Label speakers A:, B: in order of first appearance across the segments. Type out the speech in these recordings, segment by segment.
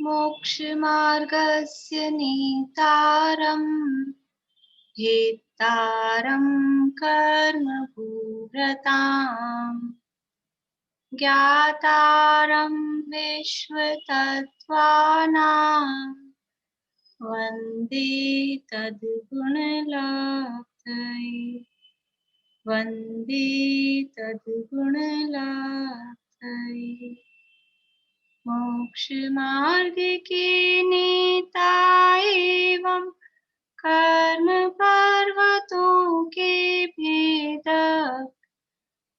A: मोक्षमार्गस्य नेतारम् हेतारं कर्मभूरताम् ज्ञातारं विश्वतत्त्वानां वन्दे तद्गुणलब्धये वन्दे तद्गुणलब्धये। मोक्षमार्ग के नेता एवं कर्म पर्वतों के भेदक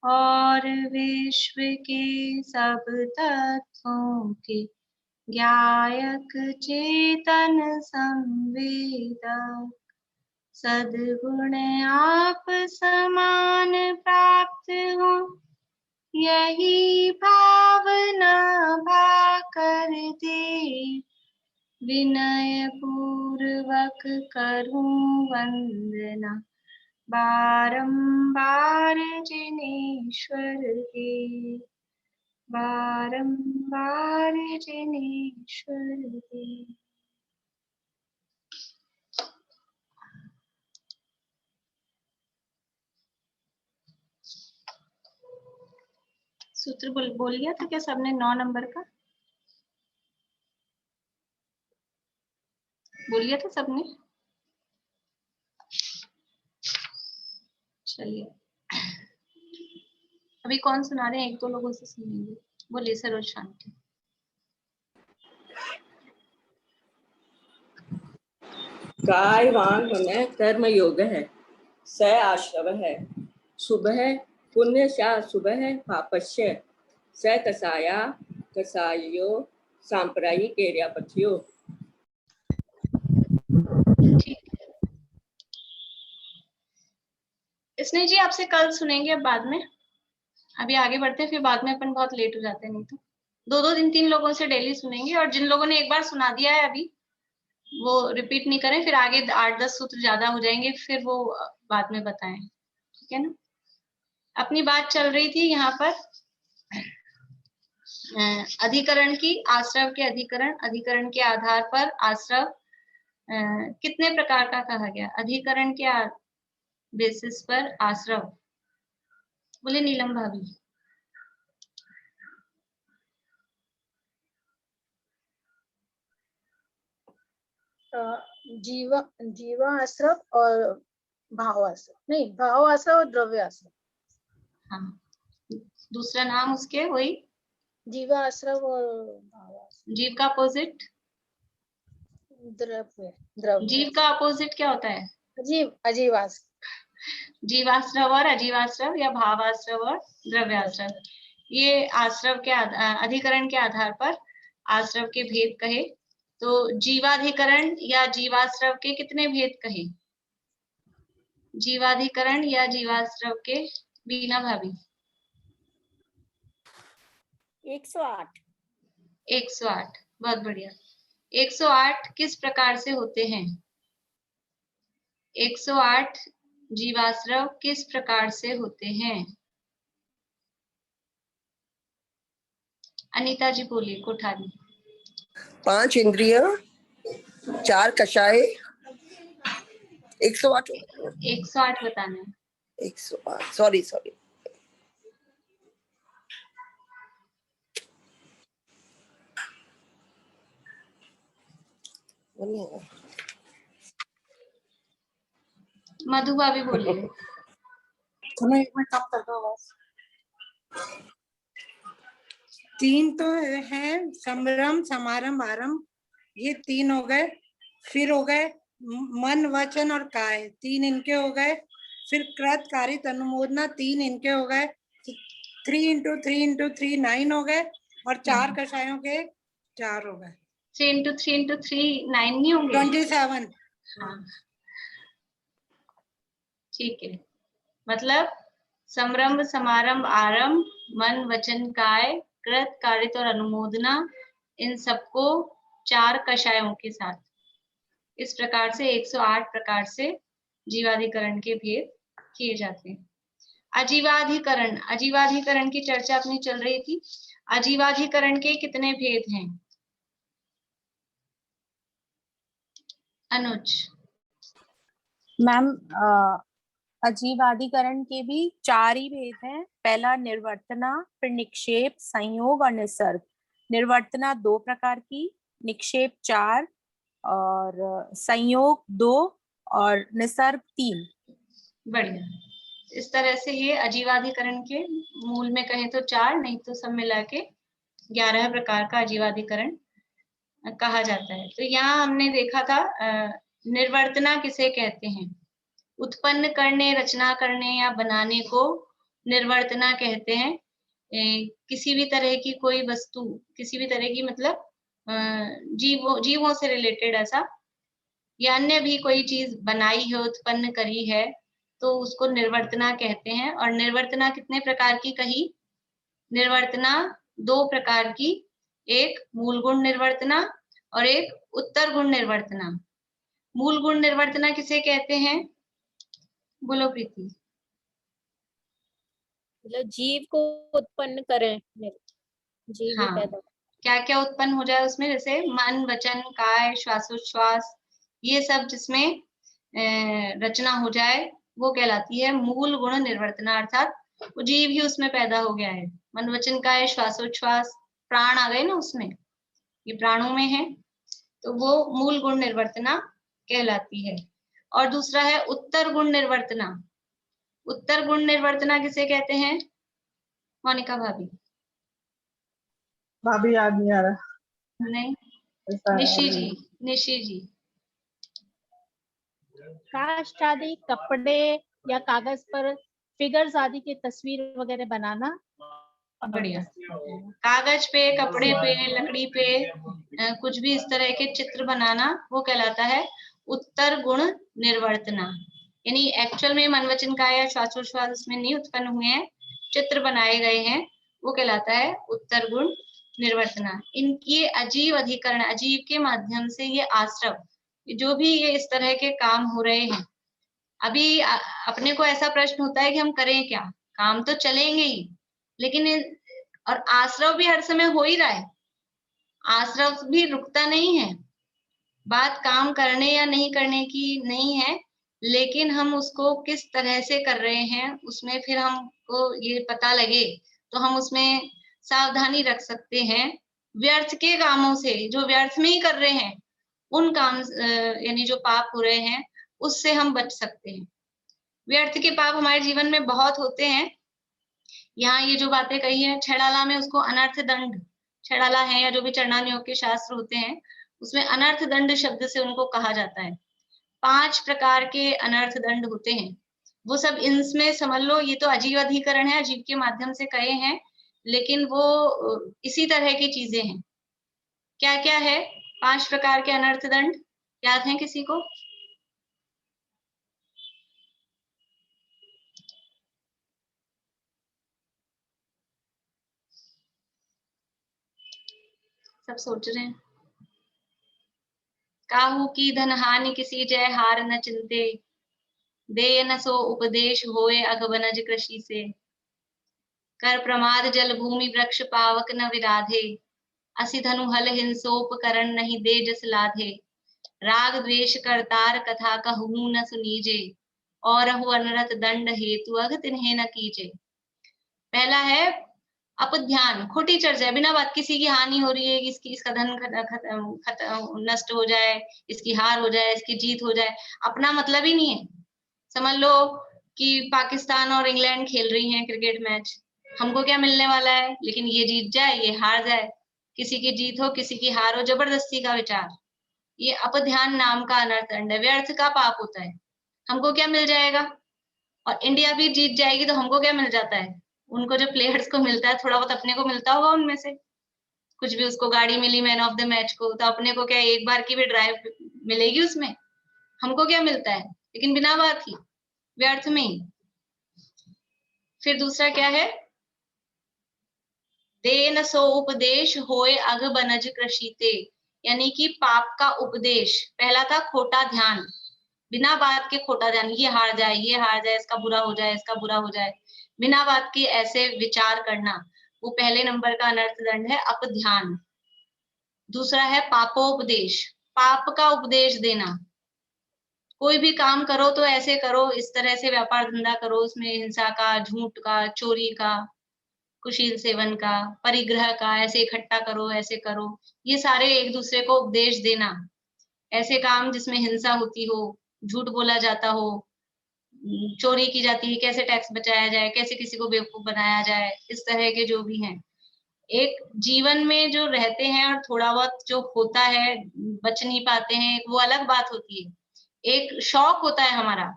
A: और विश्व के सब तत्वों के ज्ञायक चेतन संवेदक सद्गुण आप समान प्राप्त हो यही भावना भाकर दे विनय पूर्वक करूं वंदना बारंबार जिनेश्वर के बारंबार जिनेश्वर के। सूत्र बोल लिया था क्या सबने? 9 नंबर का बोल लिया था सबने? चलिए अभी कौन सुना रहे हैं? 1-2 लोगों से सुनेंगे। बोलिए सरोज शांति।
B: काय वांग मन कर्म योग है, स आश्रव है, शुभ है पुण्य शा शुभ है पापस्य, स कसाया कसायो सांप्रदायिक एरियापथियो।
A: इसने जी आपसे कल सुनेंगे, अब बाद में। अभी आगे बढ़ते हैं, फिर बाद में अपन बहुत लेट हो जाते हैं, नहीं तो 2-2 3-3 लोगों से डेली सुनेंगे। और जिन लोगों ने एक बार सुना दिया है अभी वो रिपीट नहीं करें, फिर आगे 8-10 सूत्र ज्यादा हो जाएंगे, फिर वो बाद में बताएं, ठीक है ना। अपनी बात चल रही थी यहाँ पर अधिकरण की। आश्रव के अधिकरण के आधार पर आश्रव कितने प्रकार का कहा गया? अधिकरण के बेसिस पर आश्रव। बोले नीलम भाभी।
C: जीवाश्रव और भावाश्रव, नहीं भावाश्रव और द्रव्याश्रव।
A: हाँ, दूसरा नाम उसके वही
C: जीवाश्रव और भावाश्रव।
A: जीव का अपोजिट
C: द्रव्य।
A: जीव का अपोजिट क्या होता है?
C: अजीवाश्रव।
A: जीवाश्रव और अजीवाश्रव या भावाश्रव और द्रव्याश्रव, ये आश्रव के अधिकरण के आधार पर आश्रव के भेद कहे। तो जीवाधिकरण या जीवाश्रव के कितने भेद कहे? जीवाधिकरण या जीवाश्रव के बीना भाभी?
C: 108।
A: 108, बहुत बढ़िया। 108 किस प्रकार से होते हैं? 108 जीवाश्रव किस प्रकार से होते हैं? अनीता जी बोलिए, कोठारी।
D: 5 इंद्रिय, 4 कषाय, 108
A: बताना है।
D: 108, सॉरी
A: मधु भाभी बोलिए।
E: तुम्हें एक मिनट कम कर दो बस। 3 तो है संभ्रम समारंभ आरंभ, ये 3 हो गए। फिर हो गए मन वचन और काय, 3 इनके हो गए। फिर कृत कारित अनुमोदना, 3 इनके हो गए। 3 × 3 × 3 9 हो गए। और 4 कषायों के 4 हो गए।
A: 3 × 3 × 3 9 नहीं होंगे?
E: 27।
A: हाँ ठीक है। मतलब संरंभ समारंभ आरंभ मन वचन काय कृत कारित और अनुमोदना, इन सबको 4 कषायों के साथ इस प्रकार से 108 प्रकार से जीवाधिकरण के भेद किए जाते हैं। अजीवाधिकरण की चर्चा अपनी चल रही थी। अजीवाधिकरण के कितने भेद हैं? अनुज।
F: मैम अजीवादिकरण के भी 4 ही भेद हैं। पहला निर्वर्तना, फिर निक्षेप, संयोग और निसर्ग। निर्वर्तना 2 प्रकार की, निक्षेप 4 और संयोग 2 और निसर्ग 3।
A: बढ़िया। इस तरह से ये अजीवाधिकरण के मूल में कहें तो 4, नहीं तो सब मिला के 11 प्रकार का अजीवाधिकरण कहा जाता है। तो यहाँ हमने देखा था निर्वर्तना किसे कहते हैं। उत्पन्न करने, रचना करने या बनाने को निर्वर्तना कहते हैं। किसी भी तरह की कोई वस्तु, किसी भी तरह की मतलब जीवों से रिलेटेड ऐसा या अन्य भी कोई चीज बनाई है, उत्पन्न करी है, तो उसको निर्वर्तना कहते हैं। और निर्वर्तना कितने प्रकार की कही? निर्वर्तना 2 प्रकार की, एक मूल गुण निर्वर्तना और एक उत्तर गुण निर्वर्तना। मूल गुण निर्वर्तना किसे कहते हैं? बोलो प्रीति।
C: मतलब जीव को उत्पन्न करें, जीव
A: हाँ,
C: पैदा।
A: क्या क्या उत्पन्न हो जाए उसमें, जैसे मन, वचन, काय, श्वासोच्छ्वास, ये सब जिसमें रचना हो जाए वो कहलाती है मूल गुण निर्वर्तना। अर्थात वो जीव ही उसमें पैदा हो गया है। मन, वचन, काय, श्वासोच्छ्वास, प्राण आ गए ना उसमें, ये प्राणों में है, तो वो मूल गुण निर्वर्तना कहलाती है। और दूसरा है उत्तर गुण निर्वर्तना। उत्तर गुण निर्वर्तना किसे कहते हैं? मोनिका भाभी।
G: भाभी याद नहीं आ रहा।
A: नहीं,
G: ऐसा
A: निशी जी, निशी जी।
C: काष्ठ आदि कपड़े या कागज पर फिगर्स आदि की तस्वीर वगैरह बनाना।
A: बढ़िया। कागज पे, कपड़े पे, लकड़ी पे कुछ भी इस तरह के चित्र बनाना वो कहलाता है उत्तर गुण निर्वर्तना। यानी एक्चुअल में मन, वचन, काय या श्वासोच्छ्वास उसमें नहीं उत्पन्न हुए हैं, चित्र बनाए गए हैं, वो कहलाता है उत्तर गुण निर्वर्तना। इनकी अजीव अधिकरण, अजीव के माध्यम से ये आश्रव, जो भी ये इस तरह के काम हो रहे हैं, अभी अपने को ऐसा प्रश्न होता है कि हम करें क्या? काम तो चलेंगे ही, लेकिन और आश्रव भी हर समय हो ही रहा है, आश्रव भी रुकता नहीं है। बात काम करने या नहीं करने की नहीं है, लेकिन हम उसको किस तरह से कर रहे हैं उसमें फिर हमको ये पता लगे तो हम उसमें सावधानी रख सकते हैं। व्यर्थ के कामों से, जो व्यर्थ में ही कर रहे हैं, उन काम यानी जो पाप हो रहे हैं उससे हम बच सकते हैं। व्यर्थ के पाप हमारे जीवन में बहुत होते हैं। यहाँ ये जो बातें कही है, छेड़ाला में उसको अनर्थ दंड, छेड़ाला है या जो भी चरणान योग के शास्त्र होते हैं उसमें अनर्थ दंड शब्द से उनको कहा जाता है। 5 प्रकार के अनर्थ दंड होते हैं, वो सब इनमें समझ लो। ये तो अजीव अधिकरण है, अजीव के माध्यम से कहे हैं, लेकिन वो इसी तरह की चीजें हैं। क्या क्या है 5 प्रकार के अनर्थ दंड? याद है किसी को? सब सोच रहे हैं। काहू की धन हानि किसी जय हार न चिंते, दे न सो उपदेश होए अगबनज कृषि से, कर प्रमाद जल भूमि वृक्ष पावक न विराधे, असि धनु हल हिंसोपकरण नहीं दे जस लाधे, राग द्वेष करतार कथा कहूँ न सुनीजे, और हो अनरथ दंड हेतु अग तिन्हे न कीजे। पहला है अपध्यान, खोटी चर्चा, बिना बात किसी की हानि हो रही है, इसका धन नष्ट हो जाए, इसकी हार हो जाए, इसकी जीत हो जाए, अपना मतलब ही नहीं है। समझ लो कि पाकिस्तान और इंग्लैंड खेल रही हैं क्रिकेट मैच, हमको क्या मिलने वाला है, लेकिन ये जीत जाए, ये हार जाए, किसी की जीत हो, किसी की हार हो, जबरदस्ती का विचार, ये अपध्यान नाम का अनर्थ दंड है, व्यर्थ का पाप होता है। हमको क्या मिल जाएगा? और इंडिया भी जीत जाएगी तो हमको क्या मिल जाता है? उनको जो प्लेयर्स को मिलता है थोड़ा बहुत अपने को मिलता होगा उनमें से, कुछ भी उसको गाड़ी मिली मैन ऑफ द मैच को, तो अपने को क्या एक बार की भी ड्राइव मिलेगी उसमें? हमको क्या मिलता है? लेकिन बिना बात ही, व्यर्थ में ही। फिर दूसरा क्या है? दे न सो उपदेश होए अग बनज कृषिते, यानी कि पाप का उपदेश। पहला था खोटा ध्यान, बिना बात के खोटा ध्यान, ये हार जाए, ये हार जाए, इसका बुरा हो जाए, इसका बुरा हो जाए, बिना बात के ऐसे विचार करना, वो पहले नंबर का अनर्थ दंड है, अपध्यान। दूसरा है पापोपदेश, पाप का उपदेश देना, कोई भी काम करो तो ऐसे करो, इस तरह से व्यापार धंधा करो, उसमें हिंसा का, झूठ का, चोरी का, कुशील सेवन का, परिग्रह का, ऐसे इकट्ठा करो, ऐसे करो, ये सारे एक दूसरे को उपदेश देना। ऐसे काम जिसमें हिंसा होती हो, झूठ बोला जाता हो, चोरी की जाती है, कैसे टैक्स बचाया जाए, कैसे किसी को बेवकूफ बनाया जाए, इस तरह के जो भी हैं। एक जीवन में जो रहते हैं और थोड़ा बहुत जो होता है, बच नहीं पाते हैं, वो अलग बात होती है। एक शौक होता है हमारा,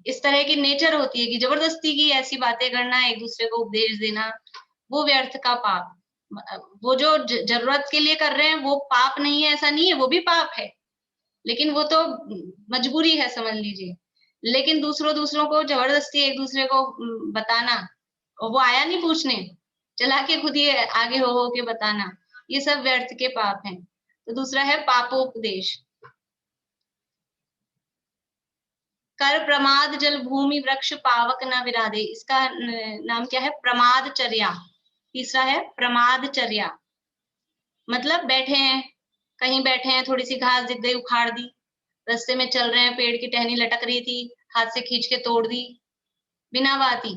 A: इस तरह की नेचर होती है कि जबरदस्ती की ऐसी बातें करना, एक दूसरे को उपदेश देना, वो व्यर्थ का पाप। वो जो जरूरत के लिए कर रहे हैं वो पाप नहीं है, ऐसा नहीं है, वो भी पाप है, लेकिन वो तो मजबूरी है, समझ लीजिए। लेकिन दूसरों को जबरदस्ती एक दूसरे को बताना, और वो आया नहीं पूछने, चला के खुद ही आगे हो के बताना, ये सब व्यर्थ के पाप हैं। तो दूसरा है पापोपदेश। कर प्रमाद जल भूमि वृक्ष पावक न विराधे, इसका नाम क्या है? प्रमादचर्या। तीसरा है प्रमादचर्या, मतलब बैठे हैं, कहीं बैठे हैं, थोड़ी सी घास दिख गई, उखाड़ दी, रास्ते में चल रहे हैं, पेड़ की टहनी लटक रही थी, हाथ से खींच के तोड़ दी, बिना बात ही।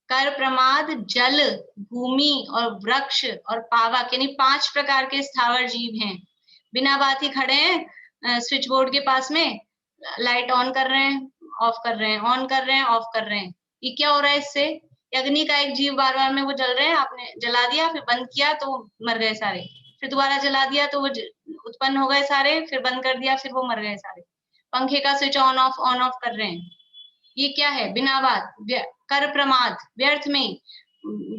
A: कर प्रमाद जल, भूमि और वृक्ष और पावक, यानी 5 प्रकार के स्थावर जीव हैं, बिना बात ही खड़े हैं स्विच बोर्ड के पास में, लाइट ऑन कर रहे हैं, ऑफ कर रहे हैं, ऑन कर रहे हैं, ऑफ कर रहे हैं। ये क्या हो रहा है इससे? अग्नि का एक जीव बार बार में वो जल रहे हैं, आपने जला दिया, फिर बंद किया तो मर गए सारे, फिर दोबारा जला दिया तो वो उत्पन्न हो गए सारे, फिर बंद कर दिया, फिर वो मर गए सारे। पंखे का स्विच ऑन ऑफ कर रहे हैं, ये क्या है? बिना बात, कर प्रमाद, व्यर्थ में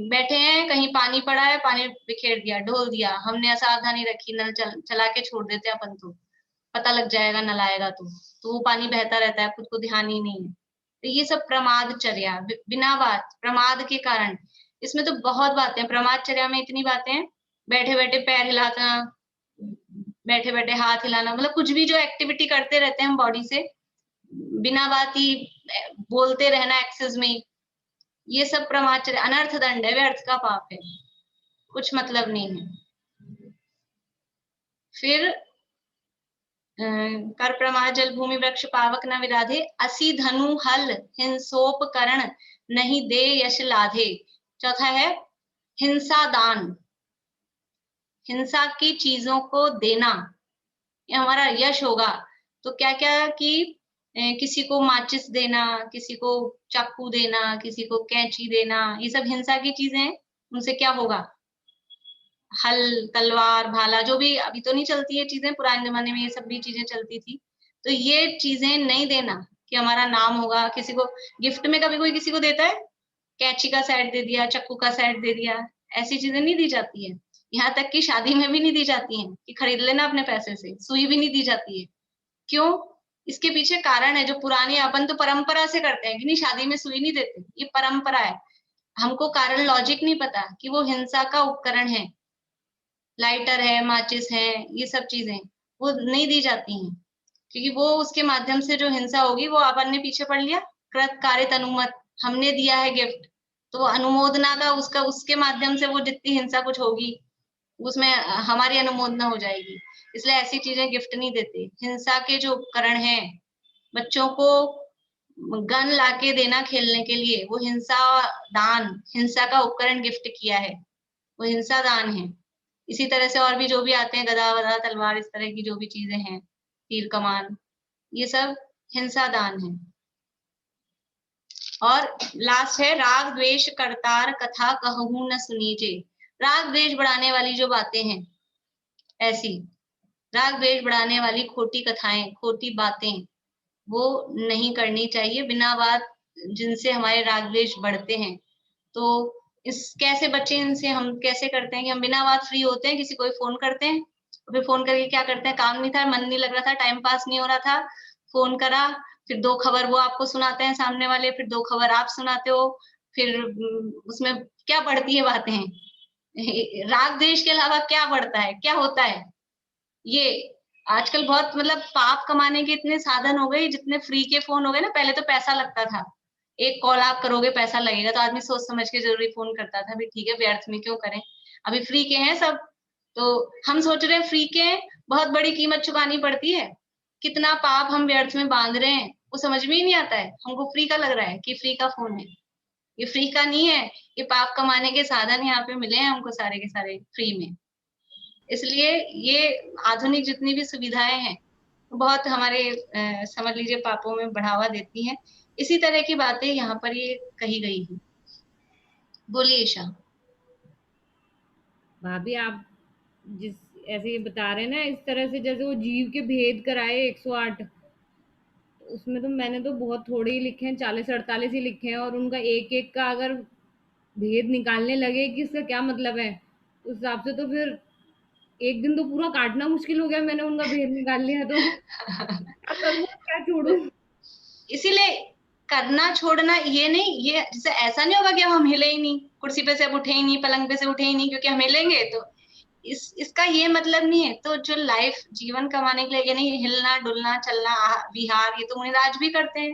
A: बैठे हैं, कहीं पानी पड़ा है, पानी बिखेर दिया, ढोल दिया, हमने असावधानी रखी, नल चला के छोड़ देते हैं अपन, तो पता लग जाएगा नल आएगा तो वो पानी बहता रहता है, खुद को ध्यान ही नहीं है। तो ये सब प्रमादचर्या, बिना बात, प्रमाद के कारण। इसमें तो बहुत बातें, प्रमादचर्या में इतनी बातें हैं, बैठे बैठे पैर हिलाना, बैठे बैठे हाथ हिलाना, मतलब कुछ भी जो एक्टिविटी करते रहते हैं हम बॉडी से, बिना बात ही बोलते रहना एक्सेस में, ये सब प्रमादचर्या, अनर्थ दंड है, व्यर्थ का पाप है, कुछ मतलब नहीं है। फिर कर प्रमाद जल भूमि वृक्ष पावक न विराधे, असी धनु हल हिंसोपकरण नहीं दे यश लाधे। चौथा है हिंसा दान, हिंसा की चीजों को देना, ये हमारा यश होगा। तो क्या क्या कि किसी को माचिस देना, किसी को चाकू देना, किसी को कैंची देना, ये सब हिंसा की चीजें हैं, उनसे क्या होगा? हल, तलवार, भाला, जो भी अभी तो नहीं चलती है चीजें, पुराने जमाने में ये सब भी चीजें चलती थी। तो ये चीजें नहीं देना कि हमारा नाम होगा। किसी को गिफ्ट में कभी कोई किसी को देता है? कैंची का सेट दे दिया, चाकू का सेट दे दिया, ऐसी चीजें नहीं दी जाती है। यहाँ तक कि शादी में भी नहीं दी जाती हैं कि खरीद लेना अपने पैसे से, सुई भी नहीं दी जाती है। क्यों? इसके पीछे कारण है, जो पुराने, अपन तो परंपरा से करते हैं कि नहीं शादी में सुई नहीं देते, ये परंपरा है। हमको कारण लॉजिक नहीं पता कि वो हिंसा का उपकरण है, लाइटर है, माचिस है, ये सब चीजें वो नहीं दी जाती हैं, क्योंकि वो उसके माध्यम से जो हिंसा होगी वो अपन ने पीछे पड़ लिया, कृत कारित अनुमत, हमने दिया है गिफ्ट, तो अनुमोदना का उसका, उसके माध्यम से वो जितनी हिंसा कुछ होगी उसमें हमारी अनुमोदना हो जाएगी। इसलिए ऐसी चीजें गिफ्ट नहीं देते। हिंसा के जो उपकरण हैं, बच्चों को गन लाके देना खेलने के लिए, वो हिंसा दान, हिंसा का उपकरण गिफ्ट किया है, वो हिंसा दान है। इसी तरह से और भी जो भी आते हैं, गदा वदा तलवार, इस तरह की जो भी चीजें हैं, तीर कमान, ये सब हिंसा दान है। और लास्ट है राग द्वेष करतार कथा कहूं न सुनीजे। राग द्वेष बढ़ाने वाली जो बातें हैं, ऐसी राग द्वेष बढ़ाने वाली खोटी कथाएं, खोटी बातें, वो नहीं करनी चाहिए। बिना बात जिनसे हमारे राग द्वेष बढ़ते हैं, तो इस कैसे बच्चे इनसे, हम कैसे करते हैं कि हम बिना बात फ्री होते हैं, किसी को फोन करते हैं, फिर फोन करके क्या करते हैं, काम नहीं था, मन नहीं लग रहा था, टाइम पास नहीं हो रहा था, फोन करा, फिर 2 खबर वो आपको सुनाते हैं सामने वाले, फिर 2 खबर आप सुनाते हो, फिर उसमें क्या बढ़ती है बातें, राग द्वेष के अलावा क्या बढ़ता है, क्या होता है? ये आजकल बहुत, मतलब पाप कमाने के इतने साधन हो गए, जितने फ्री के फोन हो गए ना। पहले तो पैसा लगता था, एक कॉल आप करोगे पैसा लगेगा, तो आदमी सोच समझ के जरूरी फोन करता था, भी ठीक है व्यर्थ में क्यों करें, अभी फ्री के हैं सब। तो हम सोच रहे हैं फ्री के बहुत बड़ी कीमत चुकानी पड़ती है, कितना पाप हम व्यर्थ में बांध रहे हैं वो समझ में ही नहीं आता है। हमको फ्री का लग रहा है कि फ्री का फोन है, ये फ्री का नहीं है, ये पाप कमाने के साधन यहाँ पे मिले हैं हमको सारे के सारे फ्री में। इसलिए ये आधुनिक जितनी भी सुविधाएं हैं बहुत हमारे समझ लीजिए पापों में बढ़ावा देती हैं। इसी तरह की बातें यहाँ पर ये कही गई है। बोलिए ईशा।
H: भाभी आप जिस ऐसे ये बता रहे हैं ना, इस तरह से जैसे वो जीव के भेद कराए 108, उसमें तो मैंने तो बहुत थोड़े ही लिखे हैं, 40-48 ही लिखे हैं, और उनका एक एक का अगर भेद निकालने लगे कि इसका क्या मतलब है, उस हिसाब से तो फिर एक दिन तो पूरा काटना मुश्किल हो गया। मैंने उनका भेद निकाल लिया तो क्या करूँ क्या छोड़ू।
A: इसीलिए करना छोड़ना ये नहीं, ये जैसे ऐसा नहीं होगा कि हम हिले ही नहीं, कुर्सी पे से अब उठे ही नहीं, पलंग पे से उठे ही नहीं, क्योंकि हम हिलेंगे तो इसका ये मतलब नहीं है। तो जो लाइफ जीवन कमाने के लिए यानी हिलना डुलना चलना विहार ये तो मुनिराज भी करते हैं।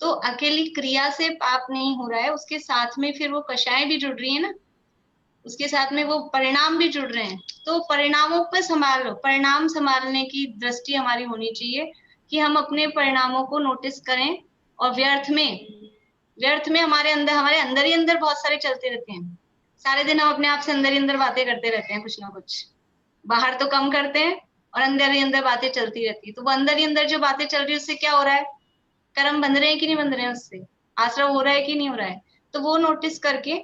A: तो अकेली क्रिया से पाप नहीं हो रहा है, उसके साथ में फिर वो कषाएं भी जुड़ रही है ना, उसके साथ में वो परिणाम भी जुड़ रहे हैं। तो परिणामों पे संभालो, परिणाम संभालने की दृष्टि हमारी होनी चाहिए कि हम अपने परिणामों को नोटिस करें। और व्यर्थ में हमारे अंदर ही अंदर बहुत सारे चलते रहते हैं। सारे दिन हम अपने आप से अंदर ही अंदर बातें करते रहते हैं, कुछ ना कुछ बाहर तो कम करते हैं और अंदर ही अंदर बातें चलती रहती है। तो वो अंदर ही अंदर जो बातें चल रही है उससे क्या हो रहा है, कर्म बंध रहे हैं कि नहीं बंध रहे हैं, उससे आश्रव हो रहा है कि नहीं हो रहा है। तो वो नोटिस करके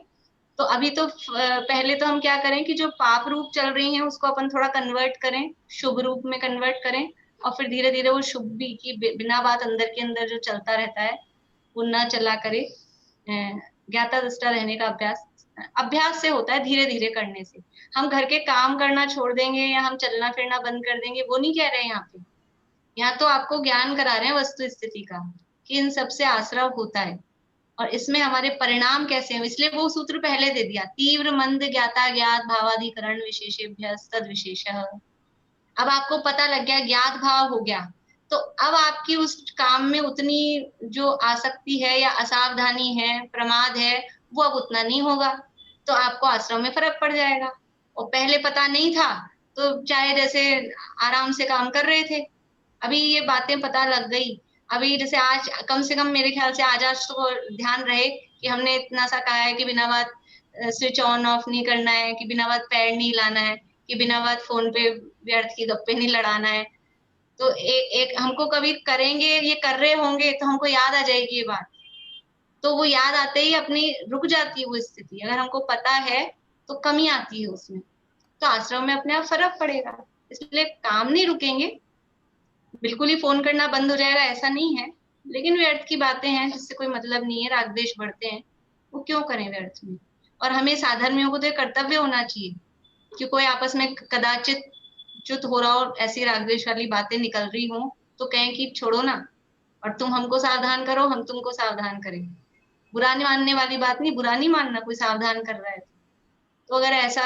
A: तो अभी तो पहले तो हम क्या करें कि जो पाप रूप चल रही हैं उसको अपन थोड़ा कन्वर्ट करें, शुभ रूप में कन्वर्ट करें, और फिर धीरे धीरे वो शुभ भी की बिना बात अंदर के अंदर जो चलता रहता है वो ना चला करे। ज्ञाता दृष्टा रहने का अभ्यास से होता है, धीरे धीरे करने से। हम घर के काम करना छोड़ देंगे या हम चलना फिरना बंद कर देंगे वो नहीं कह रहे हैं यहाँ पे। यहाँ तो आपको ज्ञान करा रहे हैं वस्तु स्थिति का कि इन सबसे आश्रव होता है और इसमें हमारे परिणाम कैसे हैं। इसलिए वो सूत्र पहले दे दिया, तीव्र मंद ज्ञाता ज्ञात भावाधिकरण विशेषेभ्य तद विशेषः। अब आपको पता लग गया, ज्ञात भाव हो गया, तो अब आपकी उस काम में उतनी जो आसक्ति है या असावधानी है, प्रमाद है, वो अब उतना नहीं होगा। तो आपको आश्रम में फर्क पड़ जाएगा। और पहले पता नहीं था तो चाहे जैसे आराम से काम कर रहे थे, अभी ये बातें पता लग गई। अभी जैसे आज कम से कम मेरे ख्याल से आज तो ध्यान रहे कि हमने इतना सा कहा है कि बिना बात स्विच ऑन ऑफ नहीं करना है, कि बिना बात पैर नहीं हिलाना है, कि बिना बात फोन पे व्यर्थ की गप्पे नहीं लड़ाना है। तो एक हमको कभी करेंगे, ये कर रहे होंगे तो हमको याद आ जाएगी ये बात, तो वो याद आते ही अपनी रुक जाती है वो स्थिति। अगर हमको पता है तो कमी आती है उसमें, तो आश्रम में अपने आप फर्क पड़ेगा। इसलिए काम नहीं रुकेंगे, बिल्कुल ही फोन करना बंद हो जाएगा ऐसा नहीं है, लेकिन व्यर्थ की बातें हैं जिससे कोई मतलब नहीं है, राग द्वेष बढ़ते हैं, वो क्यों करें व्यर्थ में। और हमें साधर्मियों को तो कर्तव्य होना चाहिए कि कोई आपस में कदाचित च्युत हो रहा हो, ऐसी राग द्वेष वाली बातें निकल रही हो तो कहें कि छोड़ो ना, और तुम हमको सावधान करो, हम तुमको सावधान करें। बुरा नहीं मानने वाली बात नहीं, बुरा नहीं मानना, कोई सावधान कर रहा है तो अगर ऐसा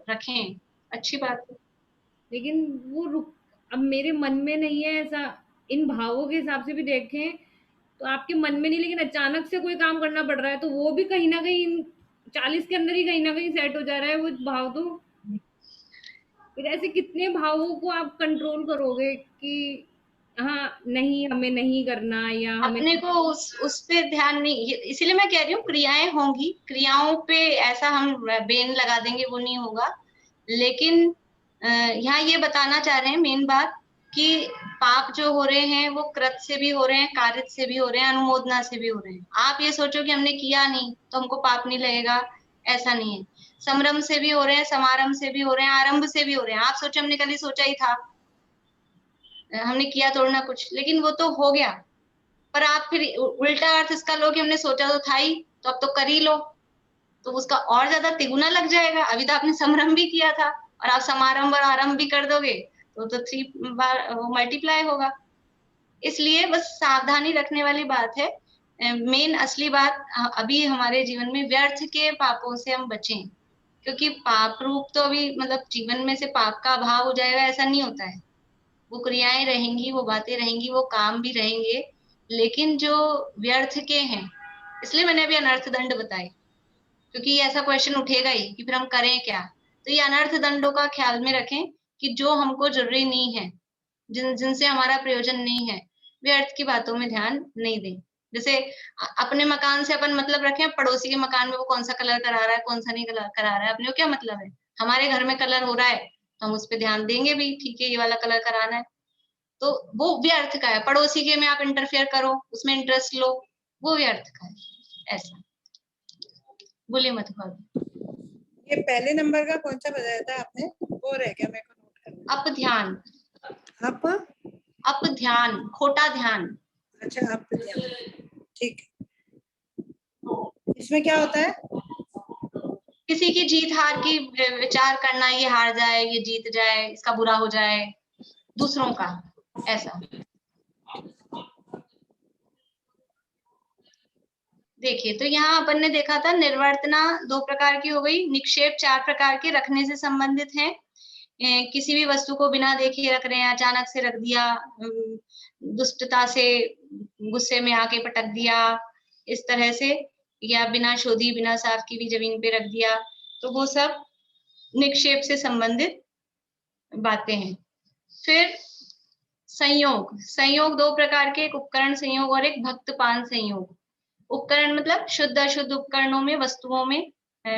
A: रखें अच्छी बात है।
H: लेकिन वो अब मेरे मन में नहीं है ऐसा। इन भावों के हिसाब से भी देखें तो आपके मन में नहीं, लेकिन अचानक से कोई काम करना पड़ रहा है तो वो भी कहीं ना कहीं 40 के अंदर ही कहीं ना कहीं सेट हो जा रहा है वो भाव। तो फिर ऐसे कितने भावों को आप कंट्रोल करोगे कि हाँ नहीं हमें नहीं करना, या हमें
A: अपने को उस पे ध्यान नहीं, इसीलिए मैं कह रही हूँ क्रियाएं होंगी, क्रियाओं पे ऐसा हम बेन लगा देंगे वो नहीं होगा। लेकिन यहाँ ये बताना चाह रहे हैं मेन बात कि पाप जो हो रहे हैं वो कृत से भी हो रहे हैं, कारित से भी हो रहे हैं, अनुमोदना से भी हो रहे हैं। आप ये सोचो कि हमने किया नहीं तो हमको पाप नहीं लगेगा, ऐसा नहीं है। संरम से भी हो रहे हैं, समारंभ से भी हो रहे हैं, आरंभ से भी हो रहे हैं। आप सोचो हमने कल ही सोचा ही था, हमने किया तोड़ना कुछ, लेकिन वो तो हो गया। पर आप फिर उल्टा अर्थ इसका लो कि हमने सोचा तो था ही तो अब तो कर ही लो, तो उसका और ज्यादा तिगुना लग जाएगा। अभी तो आपने समरंभ भी किया था और आप समारंभ और आरंभ भी कर दोगे तो 3 बार मल्टीप्लाई होगा। इसलिए बस सावधानी रखने वाली बात है। मेन असली बात अभी हमारे जीवन में व्यर्थ के पापों से हम बचें, क्योंकि पाप रूप तो अभी मतलब जीवन में से पाप का अभाव हो जाएगा ऐसा नहीं होता है। वो क्रियाएं रहेंगी, वो बातें रहेंगी, वो काम भी रहेंगे, लेकिन जो व्यर्थ के हैं, इसलिए मैंने अभी अनर्थ दंड बताए, क्योंकि ऐसा क्वेश्चन उठेगा ही कि फिर हम करें क्या। तो ये अनर्थ दंडों का ख्याल में रखें कि जो हमको जरूरी नहीं है जिनसे हमारा प्रयोजन नहीं है, व्यर्थ की बातों में ध्यान नहीं दें। जैसे अपने मकान से अपन मतलब रखें, पड़ोसी के मकान में वो कौन सा कलर करा रहा है, कौन सा नहीं करा रहा है, अपने को क्या मतलब है। हमारे घर में कलर हो रहा है तो हम उस पर ध्यान देंगे भी, ठीक है ये वाला कलर कराना है, तो वो व्यर्थ का है। पड़ोसी के में आप इंटरफेयर करो, उसमें इंटरेस्ट लो, वो व्यर्थ का है। ऐसा बोलिए मत भाभी।
E: ये पहले नंबर का कौन सा बताया था आपने, वो रह गया मेरे को नोट करना।
A: अप ध्यान,
E: अप
A: अप ध्यान, खोटा ध्यान।
E: अच्छा अप ध्यान, ठीक है। इसमें क्या होता है?
A: किसी की जीत हार की विचार करना, ये हार जाए, ये जीत जाए, इसका बुरा हो जाए, दूसरों का, ऐसा। देखिए तो यहाँ अपन ने देखा था निर्वर्तना 2 प्रकार की हो गई, निक्षेप 4 प्रकार के रखने से संबंधित हैं। किसी भी वस्तु को बिना देखे रख रहे हैं, अचानक से रख दिया, दुष्टता से गुस्से में आके पटक दिया, इस तरह से, या बिना शोधी बिना साफ की भी जमीन पे रख दिया, तो वो सब निक्षेप से संबंधित बातें हैं। फिर संयोग, संयोग 2 प्रकार के, एक उपकरण संयोग और एक भक्तपान संयोग। उपकरण मतलब शुद्ध अशुद्ध उपकरणों में, वस्तुओं में,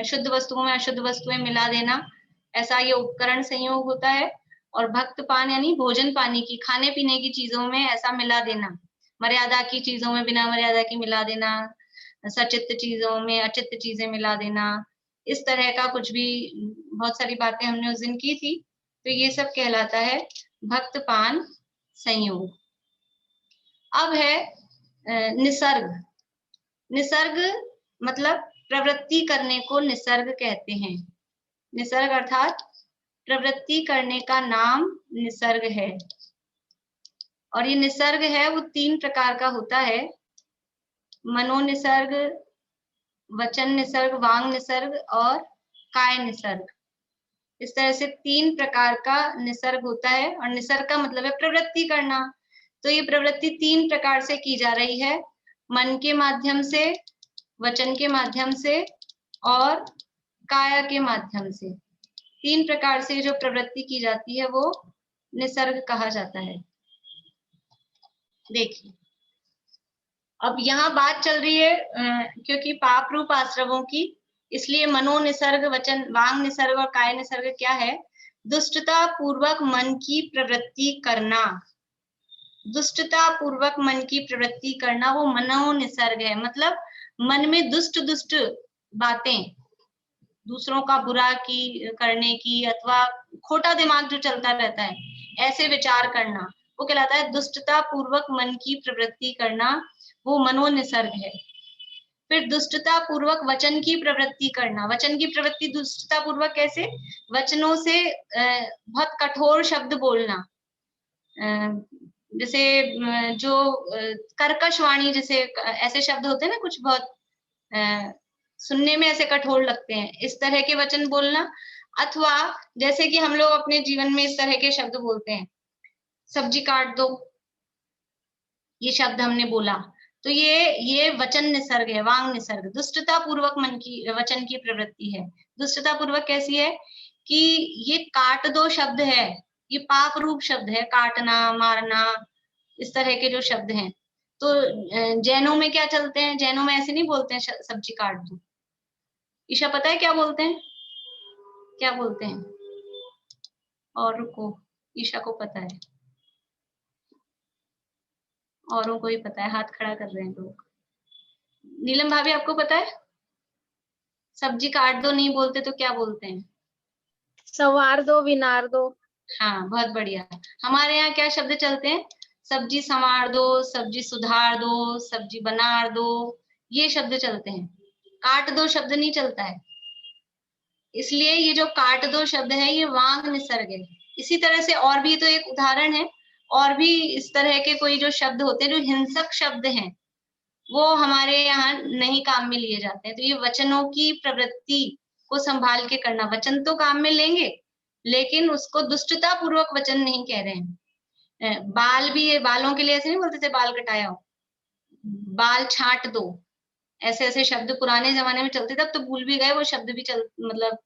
A: शुद्ध वस्तुओं में अशुद्ध वस्तुएं मिला देना, ऐसा ये उपकरण संयोग होता है। और भक्तपान यानी भोजन पानी की, खाने पीने की चीजों में ऐसा मिला देना, मर्यादा की चीजों में बिना मर्यादा की मिला देना, सचित्त चीजों में अचित्त चीजें मिला देना, इस तरह का कुछ भी, बहुत सारी बातें हमने उस दिन की थी, तो ये सब कहलाता है भक्तपान संयोग। अब है निसर्ग। निसर्ग मतलब प्रवृत्ति करने को निसर्ग कहते हैं। निसर्ग अर्थात प्रवृत्ति करने का नाम निसर्ग है। और ये निसर्ग है वो 3 प्रकार का होता है, मनो निसर्ग, वचन निसर्ग, वांग निसर्ग और काय निसर्ग। इस तरह से 3 प्रकार का निसर्ग होता है। और निसर्ग का मतलब है प्रवृत्ति करना, तो ये प्रवृत्ति 3 प्रकार से की जा रही है, मन के माध्यम से, वचन के माध्यम से और काया के माध्यम से। 3 प्रकार से जो प्रवृत्ति की जाती है वो निसर्ग कहा जाता है। देखिए अब यहाँ बात चल रही है क्योंकि पाप रूप आश्रवों की, इसलिए मनो निसर्ग, वचन, वांग निसर्ग और काय निसर्ग क्या है? दुष्टता पूर्वक मन की प्रवृत्ति करना। दुष्टता पूर्वक मन की प्रवृत्ति करना वो मनो निसर्ग है। मतलब मन में दुष्ट दुष्ट बातें, दूसरों का बुरा की करने की, अथवा खोटा दिमाग जो चलता रहता है, ऐसे विचार करना, वो कहलाता है दुष्टता पूर्वक मन की प्रवृत्ति करना, वो मनो निसर्ग है। फिर दुष्टता पूर्वक वचन की प्रवृत्ति करना। वचन की प्रवृत्ति दुष्टता पूर्वक कैसे? वचनों से बहुत कठोर शब्द बोलना, जैसे जो कर्कश वाणी, जैसे ऐसे शब्द होते हैं ना कुछ बहुत सुनने में ऐसे कठोर लगते हैं, इस तरह के वचन बोलना। अथवा जैसे कि हम लोग अपने जीवन में इस तरह के शब्द बोलते हैं, सब्जी काट दो, ये शब्द हमने बोला, तो ये वचन निसर्ग है, वांग निसर्ग। दुष्टता पूर्वक मन की, वचन की प्रवृत्ति है। दुष्टता पूर्वक कैसी है कि ये काट दो शब्द है, ये पाप रूप शब्द है, काटना, मारना, इस तरह के जो शब्द हैं। तो जैनों में क्या चलते हैं? जैनों में ऐसे नहीं बोलते हैं सब्जी काट दो। ईशा पता है क्या बोलते हैं? क्या बोलते हैं? और रुको, ईशा को पता है, औरों को ही पता है, हाथ खड़ा कर रहे हैं लोग। नीलम भाभी आपको पता है? सब्जी काट दो नहीं बोलते तो क्या बोलते हैं?
C: संवार दो, विनार दो।
A: हाँ, बहुत बढ़िया। हमारे यहाँ क्या शब्द चलते हैं? सब्जी संवार दो, सब्जी सुधार दो, सब्जी बनार दो, ये शब्द चलते हैं। काट दो शब्द नहीं चलता है। इसलिए ये जो काट दो शब्द है ये वांग निसर्ग है। इसी तरह से और भी तो एक उदाहरण है, और भी इस तरह के कोई जो शब्द होते हैं जो हिंसक शब्द हैं, वो हमारे यहाँ नहीं काम में लिए जाते हैं। तो ये वचनों की प्रवृत्ति को संभाल के करना। वचन तो काम में लेंगे, लेकिन उसको दुष्टता पूर्वक वचन नहीं कह रहे हैं। बाल भी, बालों के लिए ऐसे नहीं बोलते थे बाल कटाया हो, बाल छांट दो, ऐसे ऐसे शब्द पुराने जमाने में चलते थे, अब तो भूल भी गए वो शब्द भी मतलब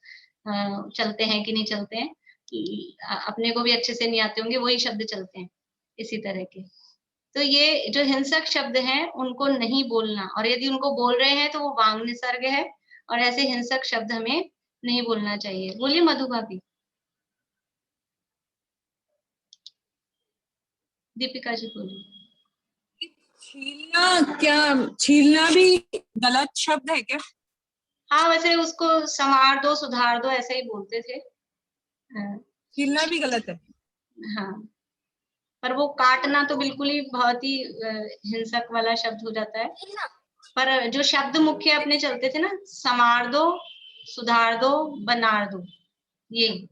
A: चलते हैं कि नहीं चलते हैं, अपने को भी अच्छे से नहीं आते होंगे, वही शब्द चलते हैं। इसी तरह के। तो ये जो हिंसक शब्द हैं उनको नहीं बोलना, और यदि उनको बोल रहे हैं तो वो वांग निसर्ग है, और ऐसे हिंसक शब्द हमें नहीं बोलना चाहिए। बोलिए मधु भाभी। दीपिका जी बोलिए।
I: छीलना भी गलत शब्द है क्या?
A: हाँ, वैसे उसको संवार दो, सुधार दो, ऐसे ही बोलते थे।
I: छीलना भी गलत है।
A: हाँ, पर वो काटना तो बिल्कुल ही बहुत ही हिंसक वाला शब्द हो जाता है। पर जो शब्द मुख्य अपने चलते थे ना, संवार दो, सुधार दो, बनार दो, ये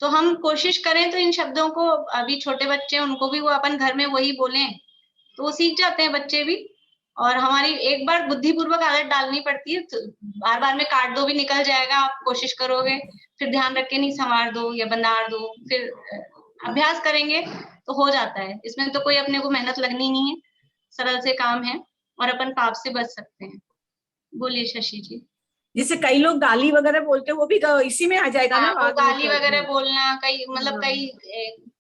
A: तो हम कोशिश करें तो इन शब्दों को, अभी छोटे बच्चे हैं उनको भी वो अपन घर में वही बोलें तो वो सीख जाते हैं बच्चे भी। और हमारी एक बार बुद्धिपूर्वक आदत डालनी पड़ती है, तो बार बार में काट दो भी निकल जाएगा, आप कोशिश करोगे, फिर ध्यान रख के नहीं संवार दो या बनार दो, फिर अभ्यास करेंगे तो हो जाता है। इसमें तो कोई अपने को मेहनत लगनी नहीं है, सरल से काम है और अपन पाप से बच सकते हैं। बोलिए शशि जी।
I: जैसे कई लोग गाली वगैरह बोलते हैं, वो भी इसी में आ जाएगा ना?
A: वो गाली वगैरह बोलना, कई मतलब कई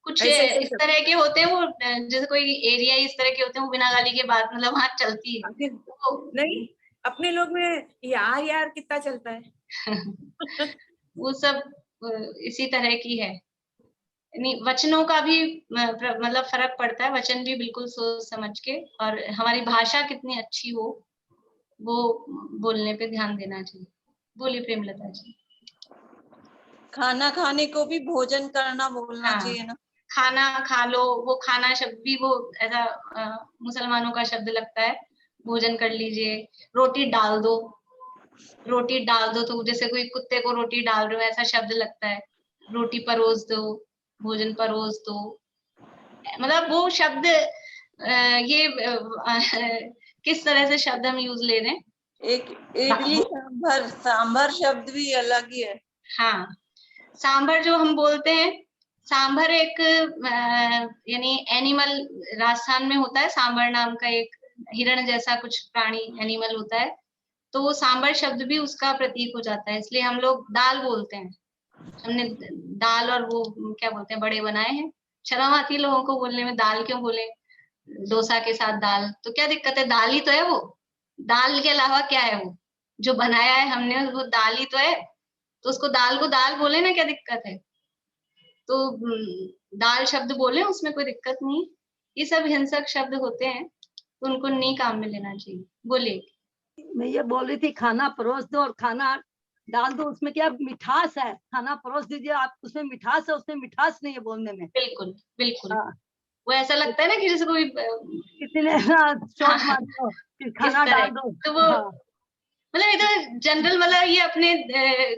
A: कुछ इस तरह के होते हैं, वो जैसे कोई एरिया इस तरह के होते हैं, वो बिना गाली के बात मतलब वहां चलती है।
I: नहीं, अपने लोग में यार यार कितना चलता है।
A: वो सब इसी तरह की है। नहीं, वचनों का भी मतलब फर्क पड़ता है, वचन भी बिल्कुल सोच समझ के, और हमारी भाषा कितनी अच्छी हो वो बोलने पे ध्यान देना चाहिए। बोलिए प्रेमलता जी।
G: खाना खाने को भी भोजन करना बोलना चाहिए ना?
A: खाना खा लो, वो खाना शब्द भी वो ऐसा मुसलमानों का शब्द लगता है। भोजन कर लीजिए, रोटी डाल दो, रोटी डाल दो तो जैसे कोई कुत्ते को रोटी डाल रहे हो ऐसा शब्द लगता है। रोटी परोस दो, भोजन परोस दो, मतलब वो शब्द ये किस तरह से शब्द हम यूज ले रहे हैं।
G: एक इडली सांभर, सांभर शब्द भी अलग ही है।
A: हाँ, सांभर जो हम बोलते हैं, सांभर एक यानी एनिमल राजस्थान में होता है। सांभर नाम का एक हिरण जैसा कुछ प्राणी एनिमल होता है, तो वो सांभर शब्द भी उसका प्रतीक हो जाता है। इसलिए हम लोग दाल बोलते हैं। हमने दाल और वो क्या बोलते हैं बड़े बनाए हैं। शर्म आती है लोगों को बोलने में, दाल क्यों बोले, डोसा के साथ दाल, तो क्या दिक्कत है, दाल ही तो है वो। दाल के अलावा क्या है वो जो बनाया है हमने, वो दाल ही तो है, तो उसको दाल को दाल बोले ना, क्या दिक्कत है। तो दाल शब्द बोले, उसमें कोई दिक्कत नहीं। ये सब हिंसक शब्द होते हैं तो उनको नहीं काम में लेना चाहिए। बोलिए।
J: मैं ये बोल रही थी, खाना परोस दो और खाना डाल दो, उसमें क्या मिठास है। खाना परोस दीजिए आप, उसमें मिठास है, उसमें मिठास नहीं है बोलने में।
A: बिल्कुल बिल्कुल। वो ऐसा लगता है ना कि जैसे कोई
J: किसी ने चोट मार दो, खाना डाल दो,
A: तो वो मतलब ये तो जनरल मतलब ये अपने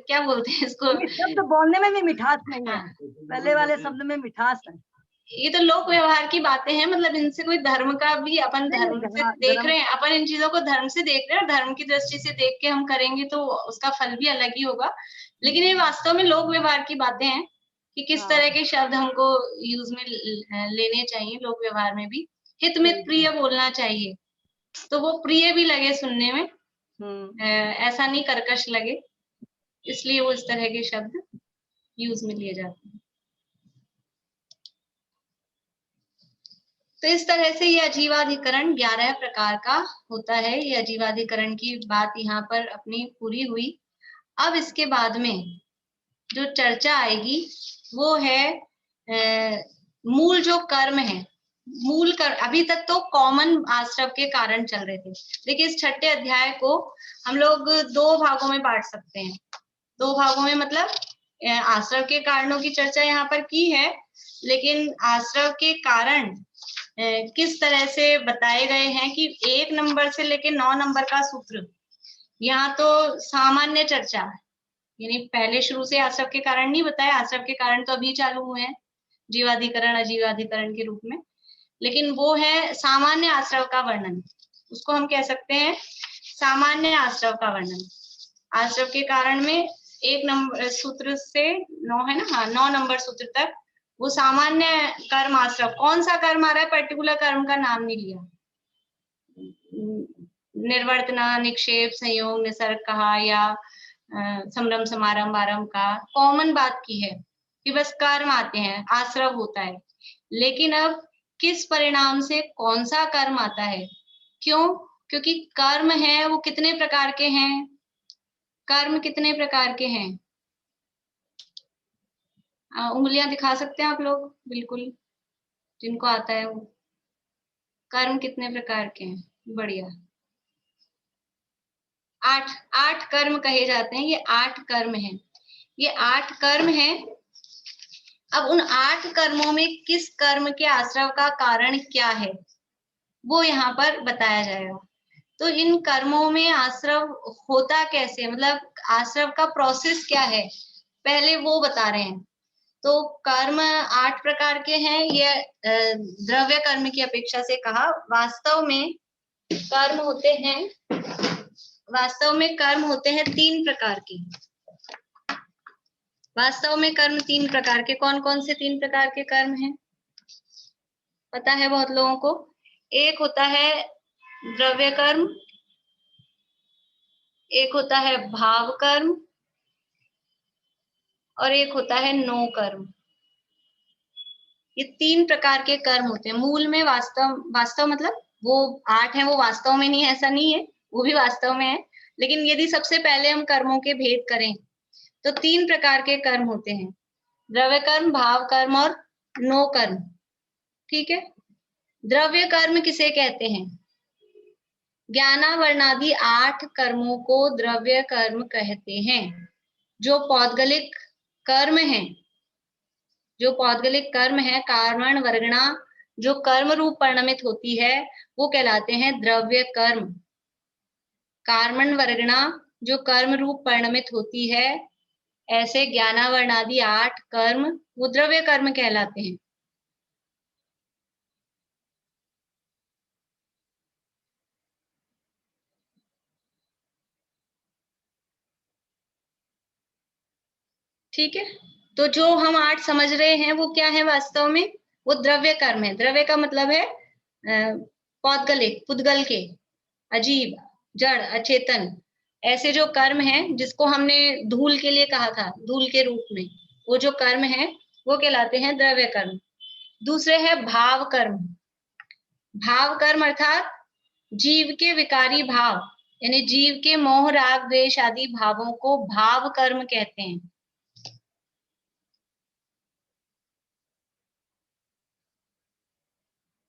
A: क्या बोलते हैं इसको,
J: शब्द बोलने में भी मिठास नहीं है। पहले वाले शब्द में मिठास है।
A: ये तो लोक व्यवहार की बातें हैं, मतलब इनसे कोई धर्म का भी, अपन धर्म से देख रहे हैं, अपन इन चीजों को धर्म से देख रहे हैं, और धर्म की दृष्टि से देख के हम करेंगे तो उसका फल भी अलग ही होगा। लेकिन ये वास्तव में लोक व्यवहार की बातें हैं कि किस तरह के शब्द हमको यूज में लेने चाहिए। लोक व्यवहार में भी हित में प्रिय बोलना चाहिए, तो वो प्रिय भी लगे सुनने में, ऐसा नहीं कर्कश लगे, इसलिए वो इस तरह के शब्द यूज में लिए जाते हैं। तो इस तरह से ये अजीवाधिकरण 11 प्रकार का होता है। ये अजीवाधिकरण की बात यहाँ पर अपनी पूरी हुई। अब इसके बाद में जो चर्चा आएगी वो है मूल जो कर्म है, मूल कर्म। अभी तक तो कॉमन आश्रव के कारण चल रहे थे। देखिए इस छठे अध्याय को हम लोग 2 भागों में बांट सकते हैं। 2 भागों में मतलब आश्रव के कारणों की चर्चा यहाँ पर की है, लेकिन आश्रव के कारण किस तरह से बताए गए हैं कि 1 नंबर से लेके 9 नंबर का सूत्र, यहाँ तो सामान्य चर्चा, यानी पहले शुरू से आश्रव के कारण नहीं बताया। आश्रव के कारण तो अभी चालू हुए हैं जीवाधिकरण अजीवाधिकरण के रूप में, लेकिन वो है सामान्य आश्रव का वर्णन। उसको हम कह सकते हैं सामान्य आश्रव का वर्णन। आश्रव के कारण में 1 नंबर सूत्र से 9 है ना, हाँ 9 नंबर सूत्र तक वो सामान्य कर्म आश्रव। कौन सा कर्म आ रहा है, पर्टिकुलर कर्म का नाम नहीं लिया। निर्वर्तना, निक्षेप, संयोग, निसर्ग कहा, या संभ्रम, समारंभ, आरंभ का कॉमन बात की है कि बस कर्म आते हैं, आश्रव होता है। लेकिन अब किस परिणाम से कौन सा कर्म आता है। क्यों? क्योंकि कर्म है वो कितने प्रकार के हैं? कर्म कितने प्रकार के हैं? उंगलियां दिखा सकते हैं आप लोग, बिल्कुल, जिनको आता है वो। कर्म कितने प्रकार के हैं? बढ़िया, 8 कर्म कहे जाते हैं। ये 8 कर्म हैं, ये 8 कर्म हैं। अब उन 8 कर्मों में किस कर्म के आश्रव का कारण क्या है वो यहाँ पर बताया जाएगा। तो इन कर्मों में आश्रव होता कैसे, मतलब आश्रव का प्रोसेस क्या है, पहले वो बता रहे हैं। तो कर्म 8 प्रकार के हैं। ये द्रव्य कर्म की अपेक्षा से कहा। वास्तव में कर्म होते हैं 3 प्रकार के। वास्तव में कर्म 3 प्रकार के। कौन कौन से 3 प्रकार के कर्म हैं? पता है बहुत लोगों को। एक होता है द्रव्य कर्म, एक होता है भाव कर्म, और एक होता है नो कर्म। ये 3 प्रकार के कर्म होते हैं। मूल में वास्तव मतलब वो 8 है, वो वास्तव में नहीं है, ऐसा नहीं है, वो भी वास्तव में है। लेकिन यदि सबसे पहले हम कर्मों के भेद करें तो 3 प्रकार के कर्म होते हैं, द्रव्य कर्म, भाव कर्म और नो कर्म। ठीक है। द्रव्य कर्म किसे कहते हैं? ज्ञानावरणादि 8 कर्मों को द्रव्य कर्म कहते हैं। जो पौद्गलिक कर्म है, कारण वर्गणा जो कर्म रूप परिणमित होती है वो कहलाते हैं द्रव्य कर्म। कारण वर्गणा जो कर्म रूप परिणमित होती है, ऐसे ज्ञानावरणादि 8 कर्म वो द्रव्य कर्म कहलाते हैं। ठीक है। तो जो हम 8 समझ रहे हैं वो क्या है वास्तव में? वो द्रव्य कर्म है। द्रव्य का मतलब है पौद्गलिक, पुद्गल के, अजीब, जड़, अचेतन, ऐसे जो कर्म हैं जिसको हमने धूल के लिए कहा था, धूल के रूप में, वो जो कर्म है वो कहलाते हैं द्रव्य कर्म। दूसरे है भाव कर्म। भाव कर्म अर्थात जीव के विकारी भाव, यानी जीव के मोह राग द्वेष आदि भावों को भाव कर्म कहते हैं।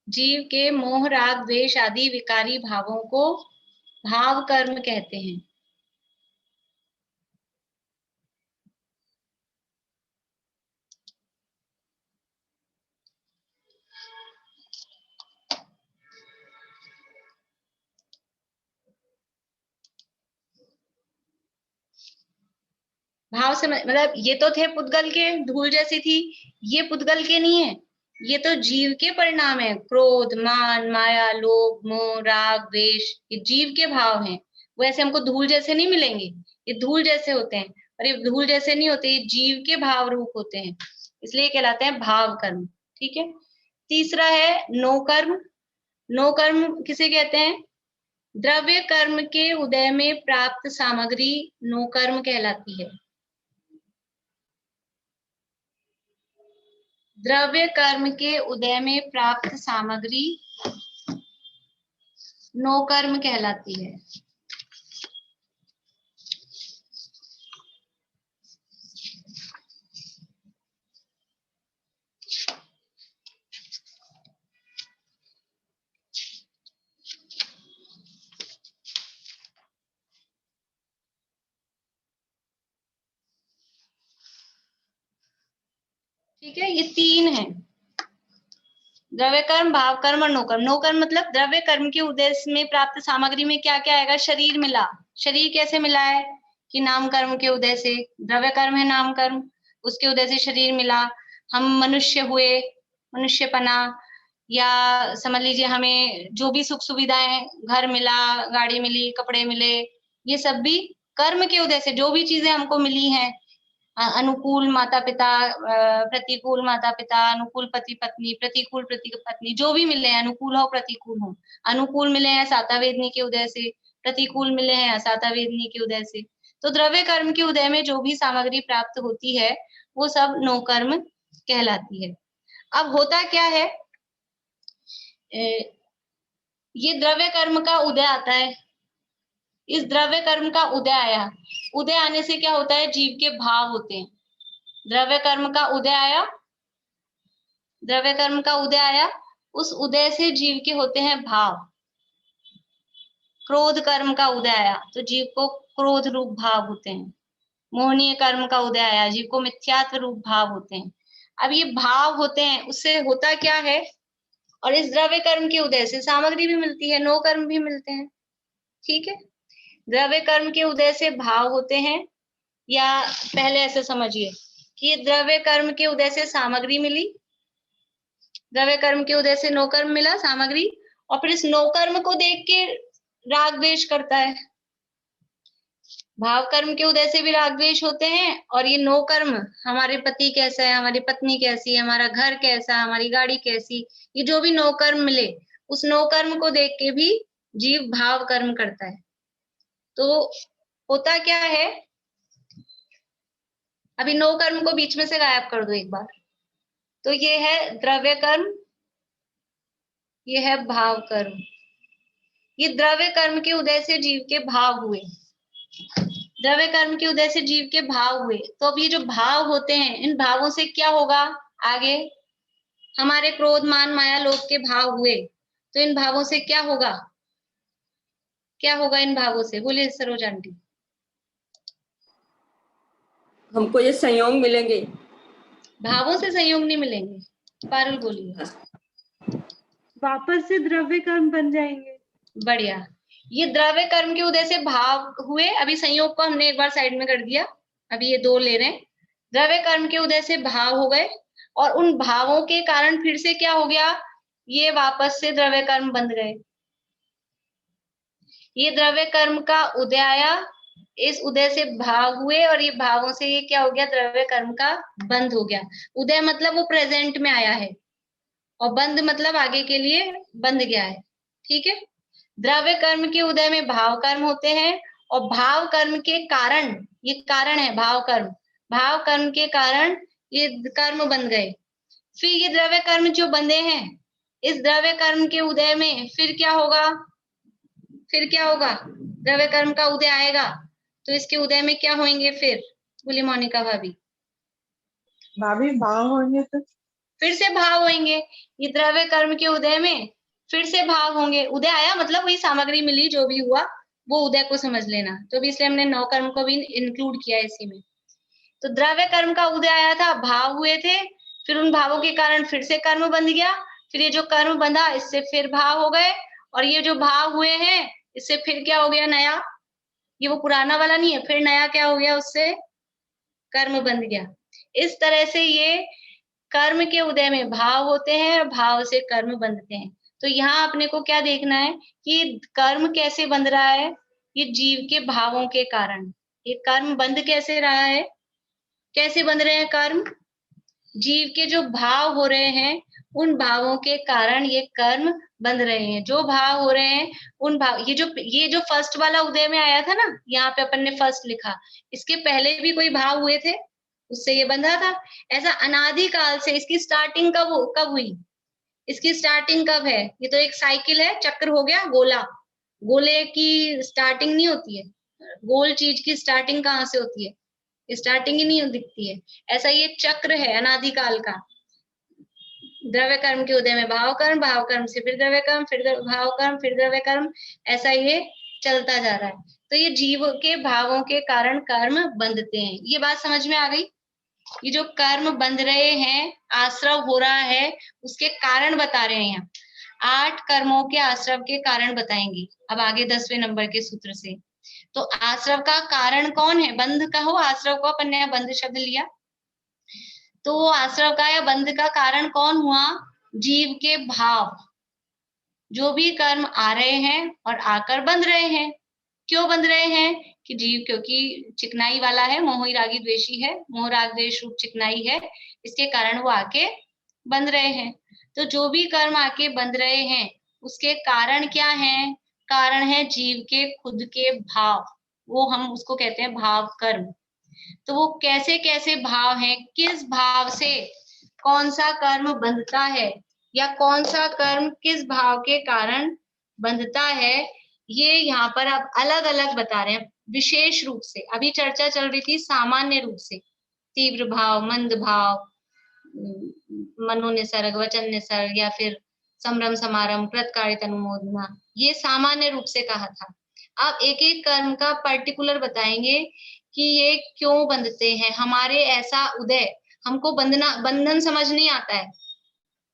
A: जीव के मोह राग द्वेष आदि विकारी भावों को भाव कर्म कहते हैं। भाव से मतलब ये तो थे पुद्गल के, धूल जैसी थी, ये पुद्गल के नहीं है, ये तो जीव के परिणाम है। क्रोध, मान, माया, लोभ, मोह, राग, द्वेष, ये जीव के भाव हैं। वो ऐसे हमको धूल जैसे नहीं मिलेंगे, ये धूल जैसे होते हैं, और ये धूल जैसे नहीं होते, ये जीव के भाव रूप होते हैं, इसलिए कहलाते हैं भाव कर्म। ठीक है। तीसरा है नो कर्म। नो कर्म किसे कहते हैं? द्रव्य कर्म के उदय में प्राप्त सामग्री नो कर्म कहलाती है। द्रव्य कर्म के उदय में प्राप्त सामग्री नो कर्म कहलाती है। ठीक है, ये 3 है, द्रव्य कर्म, भाव कर्म और नो कर्म। नो कर्म मतलब द्रव्य कर्म के उद्देश्य में प्राप्त सामग्री में क्या क्या आएगा? शरीर मिला। शरीर कैसे मिला है? कि नाम कर्म के उदय से, द्रव्य कर्म है नाम कर्म, उसके उदय से शरीर मिला, हम मनुष्य हुए, मनुष्यपना, या समझ लीजिए हमें जो भी सुख सुविधाएं, घर मिला, गाड़ी मिली, कपड़े मिले, ये सब भी कर्म के उदय से जो भी चीजें हमको मिली हैं, अनुकूल माता पिता, प्रतिकूल माता पिता, अनुकूल पति पत्नी, प्रतिकूल पति पत्नी, जो भी मिले हैं, अनुकूल हो प्रतिकूल हो, अनुकूल मिले हैं साता वेदनी के उदय से, प्रतिकूल मिले हैं असाता वेदनी के उदय से। तो द्रव्य कर्म के उदय में जो भी सामग्री प्राप्त होती है वो सब नो कर्म कहलाती है। अब होता क्या है ये द्रव्य कर्म का उदय आता है। इस द्रव्य कर्म का उदय आया, उदय आने से क्या होता है, जीव के भाव होते हैं। द्रव्य कर्म का उदय आया, द्रव्य कर्म का उदय आया, उस उदय से जीव के होते हैं भाव। क्रोध कर्म का उदय आया तो जीव को क्रोध रूप भाव होते हैं। मोहनीय कर्म का उदय आया, जीव को मिथ्यात्व रूप भाव होते हैं। अब ये भाव होते हैं, उससे होता क्या है, और इस द्रव्य कर्म के उदय से सामग्री भी मिलती है, नो कर्म भी मिलते हैं। ठीक है, द्रव्य कर्म के उदय से भाव होते हैं, या पहले ऐसे समझिए कि द्रव्य कर्म के उदय से सामग्री मिली, द्रव्य कर्म के उदय से नो कर्म मिला, सामग्री, और फिर इस नो कर्म को देख के राग द्वेष करता है। भाव कर्म के उदय से भी राग द्वेष होते हैं, और ये नो कर्म, हमारे पति कैसा है, हमारी पत्नी कैसी है, हमारा घर कैसा, हमारी गाड़ी कैसी, ये जो भी नो कर्म मिले, उस नो कर्म को देख के भी जीव भाव कर्म करता है। तो होता क्या है, अभी नो कर्म को बीच में से गायब कर दो एक बार। तो ये है द्रव्य कर्म, ये है भाव कर्म। ये द्रव्य कर्म के उदय से जीव के भाव हुए, द्रव्य कर्म के उदय से जीव के भाव हुए। तो अब ये जो भाव होते हैं, इन भावों से क्या होगा आगे, हमारे क्रोध मान माया लोभ के भाव हुए, तो इन भावों से क्या होगा, क्या होगा इन भावों से, बोलिए सरोज आंटी।
B: हमको ये संयोग मिलेंगे।
A: भावों से संयोग नहीं मिलेंगे, पारुल बोलिए।
K: वापस से द्रव्य कर्म बन जाएंगे।
A: बढ़िया, ये द्रव्य कर्म के उदय से भाव हुए, अभी संयोग को हमने एक बार साइड में कर दिया, अभी ये दो ले रहे हैं। द्रव्य कर्म के उदय से भाव हो गए, और उन भावों के कारण फिर से क्या हो गया, ये वापस से द्रव्य कर्म बंध गए। ये द्रव्य कर्म का उदय आया, इस उदय से भाव हुए, और ये भावों से ये क्या हो गया, द्रव्य कर्म का बंद हो गया। उदय मतलब वो प्रेजेंट में आया है, और बंद मतलब आगे के लिए बंध गया है। ठीक है, द्रव्य कर्म के उदय में भाव कर्म होते हैं, और भाव कर्म के कारण, ये कारण है भाव कर्म, भाव कर्म के कारण ये कर्म बन गए। फिर ये द्रव्य कर्म जो बंधे हैं, इस द्रव्य कर्म के उदय में फिर क्या होगा, फिर क्या होगा, द्रव्य कर्म का उदय आएगा, तो इसके उदय में क्या होंगे फिर, बोली मोनिका भाभी।
K: भाभी भाव होंगे तो
A: फिर से भाव होंगे, ये द्रव्य कर्म के उदय में फिर से भाव होंगे। उदय आया मतलब वही सामग्री मिली, जो भी हुआ वो उदय को समझ लेना, तो भी इसलिए हमने नौ कर्म को भी इंक्लूड किया इसी में। तो द्रव्य कर्म का उदय आया था, भाव हुए थे, फिर उन भावों के कारण फिर से कर्म बंध गया, फिर ये जो कर्म बंधा इससे फिर भाव हो गए, और ये जो भाव हुए हैं इससे फिर क्या हो गया, नया, ये वो पुराना वाला नहीं है, फिर नया क्या हो गया, उससे कर्म बंध गया। इस तरह से ये कर्म के उदय में भाव होते हैं, और भाव से कर्म बंधते हैं। तो यहाँ अपने को क्या देखना है कि कर्म कैसे बंध रहा है, ये जीव के भावों के कारण। ये कर्म बंध कैसे रहा है, कैसे बंध रहे हैं कर्म, जीव के जो भाव हो रहे हैं उन भावों के कारण ये कर्म बंध रहे हैं। जो भाव हो रहे हैं उन भाव, ये जो फर्स्ट वाला उदय में आया था ना, यहाँ पे अपन ने फर्स्ट लिखा, इसके पहले भी कोई भाव हुए थे, उससे ये बंधा था। ऐसा अनादि काल से इसकी स्टार्टिंग कब हुई, इसकी स्टार्टिंग कब है, ये तो एक साइकिल है, चक्र हो गया, गोला, गोले की स्टार्टिंग नहीं होती है, गोल चीज की स्टार्टिंग कहाँ से होती है, स्टार्टिंग ही नहीं दिखती है। ऐसा ये चक्र है अनादिकाल का, द्रव्य कर्म के उदय में भाव कर्म, भाव कर्म से फिर द्रव्य कर्म, फिर भाव कर्म, फिर द्रव्य कर्म, ऐसा ये चलता जा रहा है। तो ये जीव के भावों के कारण कर्म बंधते हैं। ये बात समझ में आ गई, ये जो कर्म बंध रहे हैं, आश्रव हो रहा है, उसके कारण बता रहे हैं यहाँ। 8 कर्मों के आश्रव के कारण बताएंगे अब आगे 10वें नंबर के सूत्र से। तो आश्रव का कारण कौन है, बंध का हो, आश्रव को अपन ने बंध शब्द लिया, तो आश्रव का या बंध का कारण कौन हुआ, जीव के भाव, जो भी कर्म आ रहे हैं और आकर बंध रहे हैं। क्यों बंध रहे हैं कि जीव क्योंकि चिकनाई वाला है, मोही रागी द्वेषी है, मोह राग द्वेष रूप चिकनाई है, इसके कारण वो आके बंध रहे हैं। तो जो भी कर्म आके बंध रहे हैं उसके कारण क्या है, कारण है जीव के खुद के भाव, वो हम उसको कहते हैं भाव कर्म। तो वो कैसे कैसे भाव हैं, किस भाव से कौन सा कर्म बंधता है, या कौन सा कर्म किस भाव के कारण बंधता है, ये यहाँ पर अब अलग अलग बता रहे हैं विशेष रूप से। अभी चर्चा चल रही थी सामान्य रूप से, तीव्र भाव, मंद भाव, मनोनिसर्ग, वचन निसर्ग, या फिर संभ्रम समारंभ, कृतकार्यता अनुमोदना, ये सामान्य रूप से कहा था। अब एक एक कर्म का पर्टिकुलर बताएंगे कि ये क्यों बंधते हैं। हमारे ऐसा उदय, हमको बंधन समझ नहीं आता है।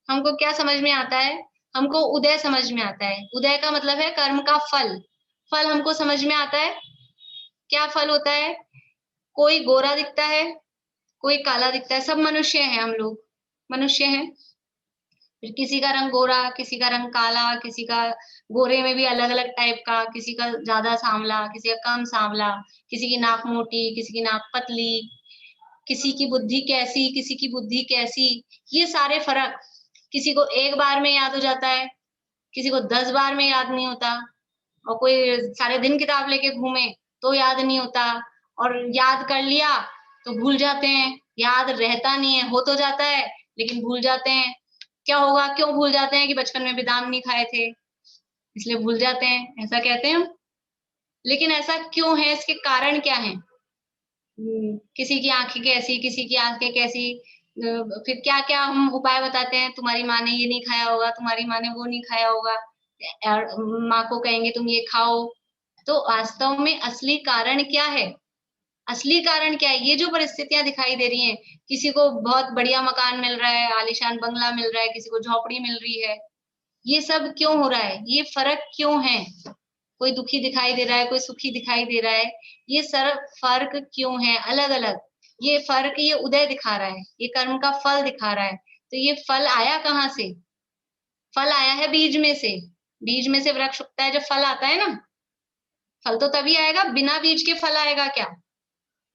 A: हमको क्या समझ में आता है? हमको उदय समझ में आता है। उदय का मतलब है कर्म का फल। फल हमको समझ में आता है। क्या फल होता है? कोई गोरा दिखता है, कोई काला दिखता है, सब मनुष्य हैं, हम लोग मनुष्य हैं। फिर किसी का रंग गोरा, किसी का रंग काला, किसी का गोरे में भी अलग अलग टाइप का, किसी का ज्यादा सांवला, किसी का कम सांवला, किसी की नाक मोटी, किसी की नाक पतली, किसी की बुद्धि कैसी, किसी की बुद्धि कैसी, ये सारे फर्क। किसी को एक बार में याद हो जाता है, किसी को 10 बार में याद नहीं होता, और कोई सारे दिन किताब लेके घूमे तो याद नहीं होता, और याद कर लिया तो भूल जाते हैं। याद रहता नहीं है, हो तो जाता है लेकिन भूल जाते हैं। क्या होगा? क्यों भूल जाते हैं? कि बचपन में बादाम नहीं खाए थे इसलिए भूल जाते हैं, ऐसा कहते हैं हम। लेकिन ऐसा क्यों है? इसके कारण क्या है? किसी की आंखें कैसी, किसी की आंखें कैसी, फिर क्या क्या हम उपाय बताते हैं, तुम्हारी माँ ने ये नहीं खाया होगा, तुम्हारी माँ ने वो नहीं खाया होगा, माँ को कहेंगे तुम ये खाओ। तो वास्तव में असली कारण क्या है? असली कारण क्या है? ये जो परिस्थितियां दिखाई दे रही हैं, किसी को बहुत बढ़िया मकान मिल रहा है, आलीशान बंगला मिल रहा है, किसी को झोपड़ी मिल रही है, ये सब क्यों हो रहा है? ये फर्क क्यों है? कोई दुखी दिखाई दे रहा है, कोई सुखी दिखाई दे रहा है, ये सब फर्क क्यों है? अलग अलग ये फर्क, ये उदय दिखा रहा है, ये कर्म का फल दिखा रहा है। तो ये फल आया कहाँ से? फल आया है बीज में से। बीज में से वृक्ष उगता है, जब फल आता है ना, फल तो तभी आएगा, बिना बीज के फल आएगा क्या?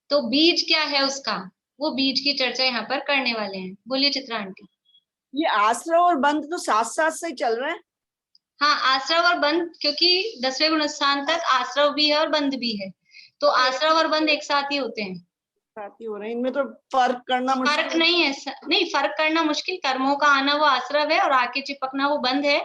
A: तो बीज क्या है उसका, वो बीज की चर्चा यहाँ पर करने वाले हैं। बोलिए चित्रा आंटी।
B: ये आश्रव और बंध तो साथ साथ से चल रहे हैं।
A: हाँ, आश्रव और बंध, क्योंकि 10वें गुणस्थान तक आश्रव भी है और बंध भी है, तो आश्रव और बंध एक साथ ही होते हैं।
B: साथ ही हो रहे हैं, इनमें तो फर्क करना मुश्किल।
A: फर्क नहीं है, नहीं फर्क करना मुश्किल, कर्मों का आना वो आश्रव है और आके चिपकना वो बंध है।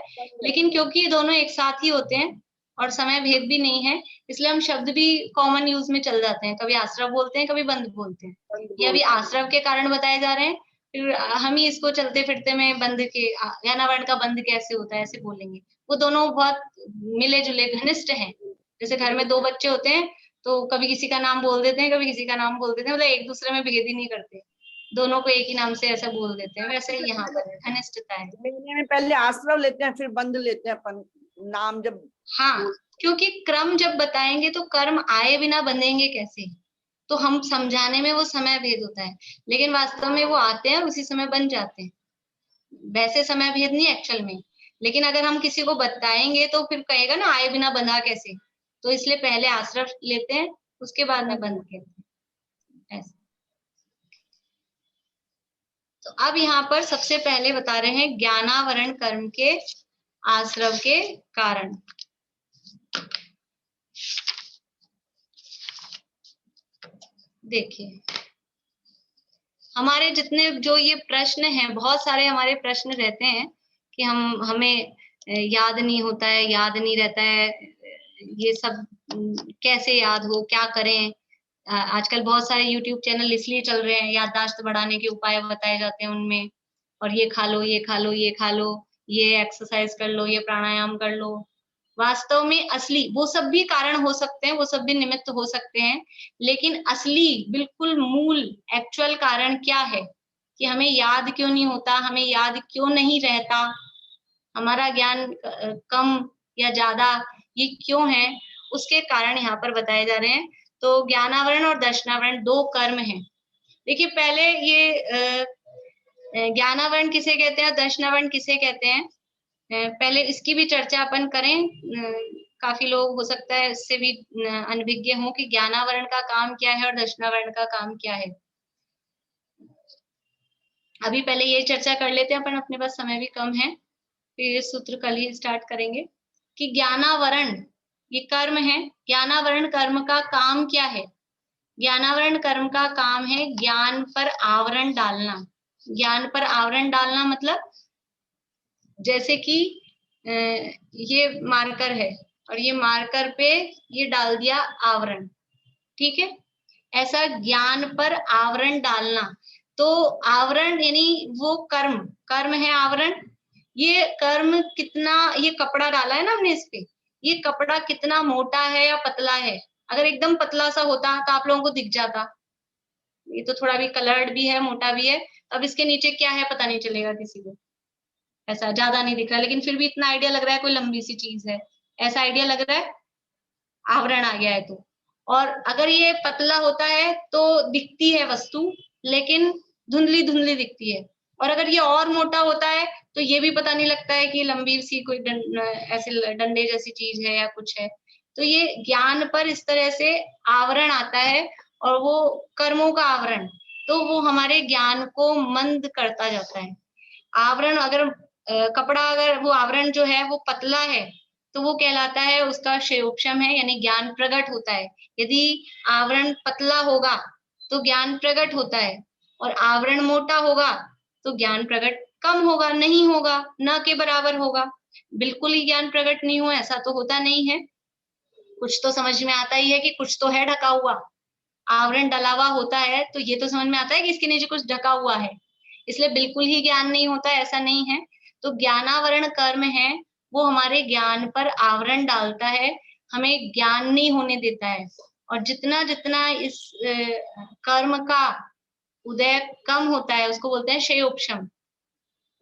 A: लेकिन क्योंकि ये दोनों एक साथ ही होते हैं और समय भेद भी नहीं है, इसलिए हम शब्द भी कॉमन यूज में चल जाते हैं। कभी आश्रव बोलते हैं, कभी बंध बोलते हैं। ये अभी आश्रव के कारण बताए जा रहे हैं, फिर हम ही इसको चलते फिरते में बंध के, ज्ञानावरण का बंध कैसे होता है ऐसे बोलेंगे। वो दोनों बहुत मिले जुले घनिष्ठ हैं। जैसे घर में 2 बच्चे होते हैं तो कभी किसी का नाम बोल देते हैं, कभी किसी का नाम बोल देते हैं, मतलब एक दूसरे में भेद ही नहीं करते, दोनों को एक ही नाम से ऐसा बोल देते हैं। वैसे ही यहाँ पर घनिष्ठता है।
B: में पहले आश्रव लेते हैं, फिर बंध लेते हैं अपन नाम जब।
A: हाँ, क्योंकि क्रम जब बताएंगे तो कर्म आए बिना बंधेंगे कैसे, तो हम समझाने में वो समय भेद होता है, लेकिन वास्तव में वो आते हैं और उसी समय बन जाते हैं। वैसे समय भेद नहीं एक्चुअल में, लेकिन अगर हम किसी को बताएंगे तो फिर कहेगा ना आए बिना बंधा कैसे, तो इसलिए पहले आश्रय लेते हैं, उसके बाद में बंध कहते हैं ऐसे। तो अब यहाँ पर सबसे पहले बता रहे हैं ज्ञानावरण कर्म के आश्रव के कारण। देखिए हमारे जितने जो ये प्रश्न हैं, बहुत सारे हमारे प्रश्न रहते हैं कि हमें याद नहीं होता है, याद नहीं रहता है, ये सब कैसे याद हो, क्या करें। आजकल बहुत सारे YouTube चैनल इसलिए चल रहे हैं, याददाश्त बढ़ाने के उपाय बताए जाते हैं उनमें, और ये खा लो, ये खा लो, ये खा लो, ये एक्सरसाइज कर लो, ये प्राणायाम कर लो। वास्तव में असली वो सब भी कारण हो सकते हैं, वो सब भी निमित्त हो सकते हैं, लेकिन असली बिल्कुल मूल एक्चुअल कारण क्या है कि हमें याद क्यों नहीं होता, हमें याद क्यों नहीं रहता, हमारा ज्ञान कम या ज्यादा ये क्यों है, उसके कारण यहाँ पर बताए जा रहे हैं। तो ज्ञानावरण और दर्शनावरण 2 कर्म हैं। देखिए पहले ये ज्ञानावरण किसे कहते हैं, दर्शनावरण किसे कहते हैं, पहले इसकी भी चर्चा अपन करें। काफी लोग हो सकता है इससे भी अनभिज्ञ हों कि ज्ञानावरण का काम क्या है और दर्शनावरण का काम क्या है। अभी पहले ये चर्चा कर लेते हैं अपन, अपने पास समय भी कम है, फिर ये सूत्र कल ही स्टार्ट करेंगे कि ज्ञानावरण ये कर्म है। ज्ञानावरण कर्म का काम क्या है? ज्ञानावरण कर्म का काम है ज्ञान पर आवरण डालना। ज्ञान पर आवरण डालना मतलब जैसे कि ये मार्कर है और ये मार्कर पे ये डाल दिया आवरण, ठीक है। ऐसा ज्ञान पर आवरण डालना, तो आवरण यानी वो कर्म, कर्म है आवरण। ये कर्म कितना, ये कपड़ा डाला है ना हमने इस पे, ये कपड़ा कितना मोटा है या पतला है। अगर एकदम पतला सा होता तो आप लोगों को दिख जाता, ये तो थोड़ा भी कलर्ड भी है, मोटा भी है, अब इसके नीचे क्या है पता नहीं चलेगा किसी को, ऐसा ज्यादा नहीं दिख रहा, लेकिन फिर भी इतना आइडिया लग रहा है कोई लंबी सी चीज है, ऐसा आइडिया लग रहा है, आवरण आ गया है तो। और अगर ये पतला होता है तो दिखती है वस्तु, लेकिन धुंधली धुंधली दिखती है। और अगर ये और मोटा होता है तो ये भी पता नहीं लगता है कि लंबी सी कोई ऐसे डंडे जैसी चीज है या कुछ है। तो ये ज्ञान पर इस तरह से आवरण आता है, और वो कर्मों का आवरण, तो वो हमारे ज्ञान को मंद करता जाता है। आवरण अगर कपड़ा, अगर वो आवरण जो है वो पतला है तो वो कहलाता है, उसका क्षयोपशम है, यानी ज्ञान प्रकट होता है। यदि आवरण पतला होगा तो ज्ञान प्रकट होता है, और आवरण मोटा होगा तो ज्ञान प्रकट कम होगा, नहीं होगा, न के बराबर होगा, बिल्कुल ही ज्ञान प्रकट नहीं हुआ, ऐसा तो होता नहीं है। कुछ तो समझ में आता ही है कि कुछ तो है ढका हुआ, आवरण डला हुआ होता है तो ये तो समझ में आता है कि इसके नीचे कुछ ढका हुआ है, इसलिए बिल्कुल ही ज्ञान नहीं होता, ऐसा नहीं है। तो ज्ञानावरण कर्म है, वो हमारे ज्ञान पर आवरण डालता है, हमें ज्ञान नहीं होने देता है। और जितना जितना इस कर्म का उदय कम होता है उसको बोलते हैं क्षयोपशम।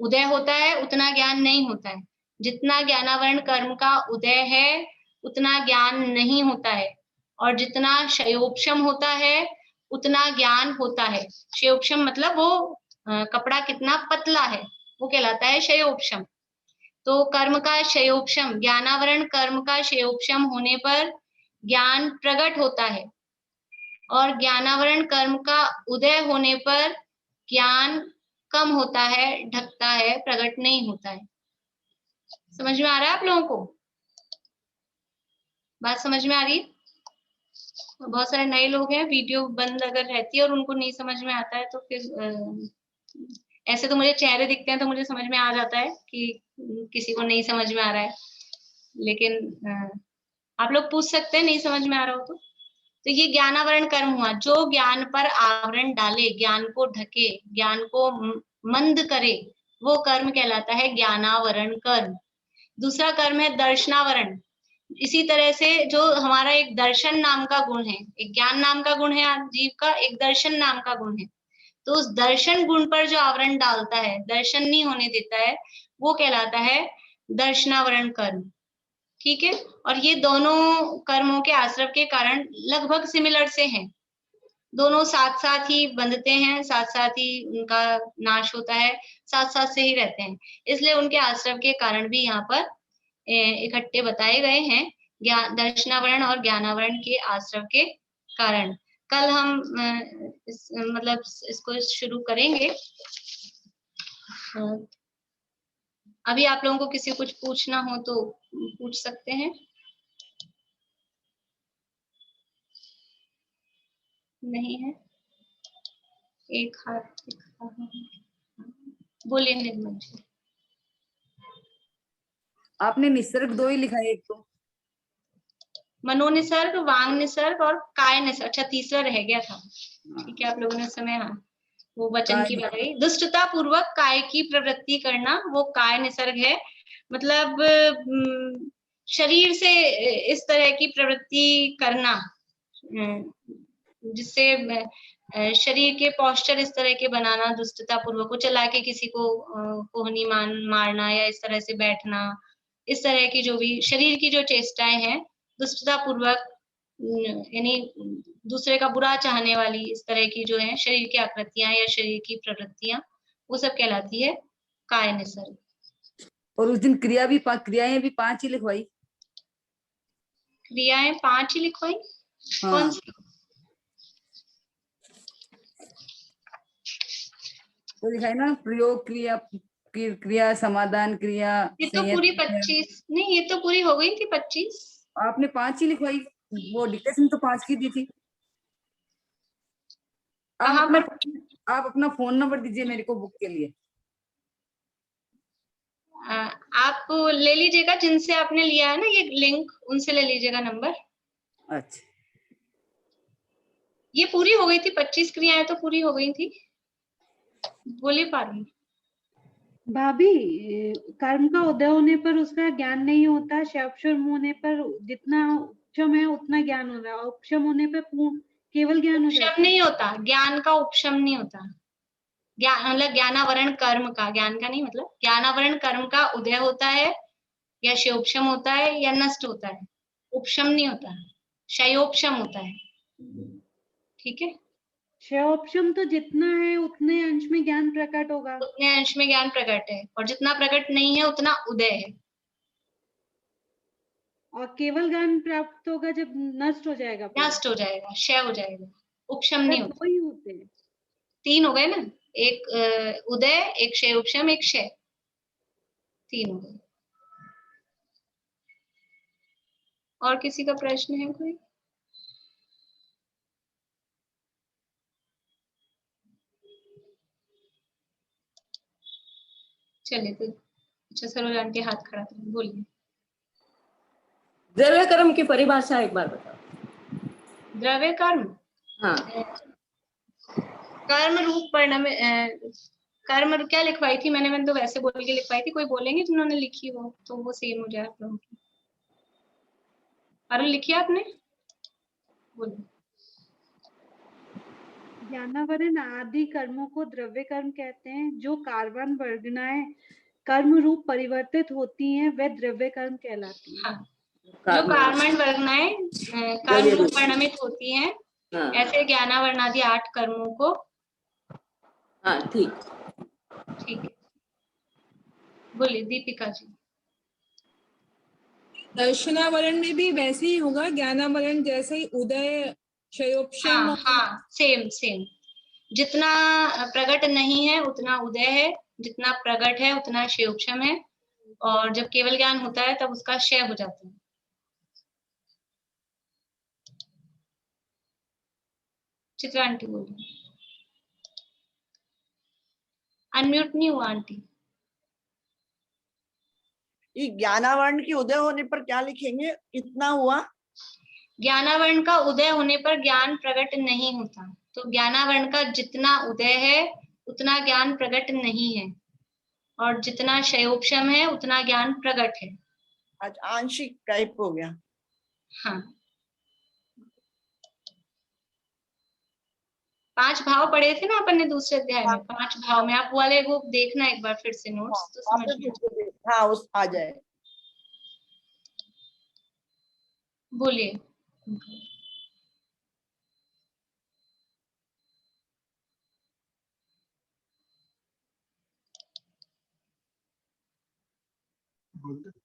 A: उदय होता है उतना ज्ञान नहीं होता है, जितना ज्ञानावरण कर्म का उदय है उतना ज्ञान नहीं होता है, और जितना क्षयोपशम होता है उतना ज्ञान होता है। क्षयोपशम मतलब वो कपड़ा कितना पतला है, वो कहलाता है क्षयोपशम। तो कर्म का क्षयोपशम, ज्ञानावरण कर्म का क्षयोपशम होने पर ज्ञान प्रकट होता है, और ज्ञानावरण कर्म का उदय होने पर ज्ञान कम होता है, ढकता है, प्रकट नहीं होता है। समझ में आ रहा है आप लोगों को? बात समझ में आ रही है? बहुत सारे नए लोग हैं, वीडियो बंद अगर रहती है और उनको नहीं समझ में आता है तो फिर ऐसे तो मुझे चेहरे दिखते हैं तो मुझे समझ में आ जाता है कि किसी को नहीं समझ में आ रहा है, लेकिन आप लोग पूछ सकते हैं नहीं समझ में आ रहा हो तो ये ज्ञानावरण कर्म हुआ, जो ज्ञान पर आवरण डाले, ज्ञान को ढके, ज्ञान को मंद करे, वो कर्म कहलाता है ज्ञानावरण कर्म। दूसरा कर्म है दर्शनावरण। इसी तरह से जो हमारा एक दर्शन नाम का गुण है, एक ज्ञान नाम का गुण है जीव का, एक दर्शन नाम का गुण है, तो उस दर्शन गुण पर जो आवरण डालता है, दर्शन नहीं होने देता है, वो कहलाता है दर्शनावरण कर्म। ठीक है, और ये दोनों कर्मों के आश्रव के कारण लगभग सिमिलर से हैं, दोनों साथ साथ ही बंधते हैं, साथ साथ ही उनका नाश होता है, साथ साथ से ही रहते हैं, इसलिए उनके आश्रव के कारण भी यहाँ पर इकट्ठे बताए गए हैं, दर्शनावरण और ज्ञानावरण के आश्रव के कारण। कल हम मतलब इसको शुरू करेंगे। अभी आप लोगों को किसी को कुछ पूछना हो तो पूछ सकते हैं। नहीं है? एक हाथ बोलिए निर्मल जी।
L: आपने निसर्ग 2 ही लिखा है, एक तो
A: मनोनिसर्ग, वांग निसर्ग और काय निसर्ग, अच्छा तीसरा रह गया था। ठीक है, आप लोगों ने समय, हाँ वो वचन की बात है, दुष्टता पूर्वक काय की प्रवृत्ति करना, वो काय निसर्ग है। मतलब शरीर से इस तरह की प्रवृत्ति करना जिससे शरीर के पोस्चर इस तरह के बनाना, दुष्टता पूर्वक को चला के किसी को कोहनी मारना या इस तरह से बैठना, इस तरह की जो भी शरीर की जो चेष्टाएं हैं दुष्टता पूर्वक, यानी दूसरे का बुरा चाहने वाली इस तरह की जो है शरीर की आकृतियां या शरीर की प्रवृत्तियां, वो सब कहलाती है काय निसर्ग।
L: और उस दिन क्रियाएं भी 5 ही लिखवाई।
A: क्रियाएं 5 ही लिखवाई? हाँ। कौन सी?
L: तो दिखाई ना, प्रयोग क्रिया, क्रिया समाधान क्रिया,
A: ये तो पूरी 25 नहीं, ये तो पूरी हो गई थी 25।
L: आपने 5 ही लिखवाई, वो डिक्टेशन तो 5 की दी थी। आप अपना फोन नंबर दीजिए मेरे को बुक के लिए।
A: आप ले लीजिएगा जिनसे आपने लिया है ना ये लिंक, उनसे ले लीजिएगा नंबर।
L: अच्छा,
A: ये पूरी हो गई थी, 25 क्रियाएं तो पूरी हो गई थी। बोलिए पारुल।
K: भाभी, कर्म का उदय होने पर उसका ज्ञान नहीं होता, शब्द होने पर जितना उपशम है उतना ज्ञान हो रहा है, उपशम होने पर केवल ज्ञान हो जाता
A: उपशम
K: है।
A: नहीं होता, ज्ञान का उपशम नहीं होता। ज्ञान मतलब ज्ञानावरण कर्म का, ज्ञान का नहीं, मतलब ज्ञानावरण कर्म का उदय होता है या शयोपशम होता है या नष्ट होता है, उपशम नहीं होता, शयोपशम होता है। ठीक है,
K: क्षयोपशम तो जितना है उतने अंश में ज्ञान प्रकट होगा।
A: उतने अंश में ज्ञान प्रकट है, और जितना प्रकट नहीं है उतना उदय है।
K: और केवल ज्ञान प्राप्त होगा जब नष्ट हो जाएगा पूरा।
A: नष्ट हो जाएगा, क्षय हो जाएगा, उपशम नहीं
K: तब
A: होता।
K: दो ही होते हैं।
A: 3 हो गए ना, एक उदय, एक क्षय उपशम, एक क्षय, 3 हो गए। और किसी का प्रश्न है कोई? चलिए तो अच्छा, सरोज आंटी हाथ खड़ा करें, बोलिए।
B: द्रव्य कर्म की परिभाषा एक बार बताओ।
A: द्रव्य कर्म,
B: हाँ,
A: कर्म रूप परिणाम, कर्म क्या लिखवाई थी मैंने तो वैसे बोल के लिखवाई थी, कोई बोलेंगे जिन्होंने लिखी हो तो वो सेम हो जाए आप लोगों की। अरुण लिखी आपने? बोलिए।
K: ज्ञानावरण आदि कर्मों को द्रव्य कर्म कहते हैं। जो कार्बन वर्गनाएं कर्म रूप परिवर्तित होती हैं वह द्रव्य कर्म कहलाती हैं।
A: हाँ, जो कार्बन वर्गनाएं कर्म रूप परिणमित होती हैं,
B: हाँ,
A: ऐसे ज्ञानावरणादि 8 कर्मों को।
B: हाँ, ठीक
A: ठीक है, बोलिए दीपिका जी।
I: दर्शनावरण में भी वैसे ही होगा, ज्ञानावरण जैसे ही उदय, क्षयोपशम।
A: हाँ हाँ, सेम सेम। जितना प्रकट नहीं है उतना उदय है, जितना प्रकट है उतना क्षयोपशम है, और जब केवल ज्ञान होता है तब उसका क्षय हो जाता है। चित्रा आंटी बोलिए। अनम्यूट नहीं हुआ आंटी।
M: ये ज्ञानावरण की उदय होने पर क्या लिखेंगे, कितना हुआ?
A: ज्ञानावरण का उदय होने पर ज्ञान प्रकट नहीं होता, तो ज्ञानावरण का जितना उदय है उतना ज्ञान प्रकट नहीं है, और जितना क्षयोपशम है उतना ज्ञान प्रकट है।
M: आज आंशिक टाइप हो गया।
A: हाँ, 5 भाव पढ़े थे ना अपन ने दूसरे अध्याय में, 5 भाव में। आप वाले वो देखना एक बार फिर से नोट्स, तो समझ में।
M: हाँ, उस आ जाए।
A: बोलिए।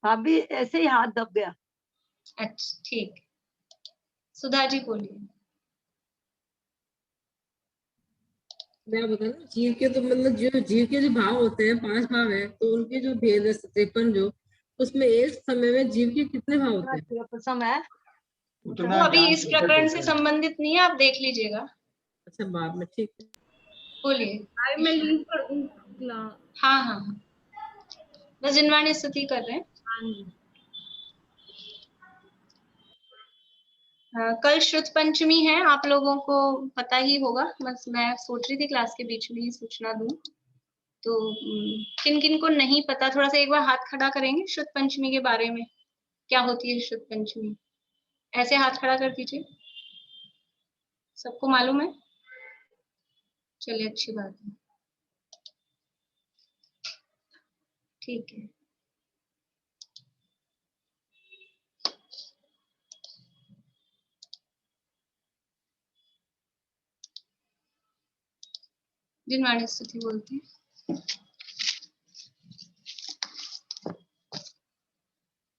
J: अभी ऐसे ही हाथ दब गया।
A: अच्छा ठीक, सुधा जी बोलिए।
N: मैं बता ना, जीव के तो मतलब जो जीव के जो भाव होते हैं 5 भाव है, तो उनके जो भेद है 53, जो उसमें एक समय में जीव के कितने भाव होते हैं?
J: समय
A: वो अभी इस प्रकरण से संबंधित नहीं है, आप देख लीजिएगा।
N: अच्छा, बाद में, ठीक है।
A: बोलिए।
H: मैं लीव कर दूं क्लास?
A: हाँ हाँ, बस जिनवाणी स्तुति कर रहे हैं।
H: हाँ जी।
A: कल श्रुत पंचमी है, आप लोगों को पता ही होगा, बस मैं सोच रही थी क्लास के बीच में ही सूचना दूं। तो किन किन को नहीं पता, थोड़ा सा एक बार हाथ खड़ा करेंगे श्रुत पंचमी के बारे में, क्या होती है श्रुत पंचमी? ऐसे हाथ खड़ा कर दीजिए। सबको मालूम है? चलिए, अच्छी बात है। ठीक है, जिनवाणी स्तुति बोलते हैं।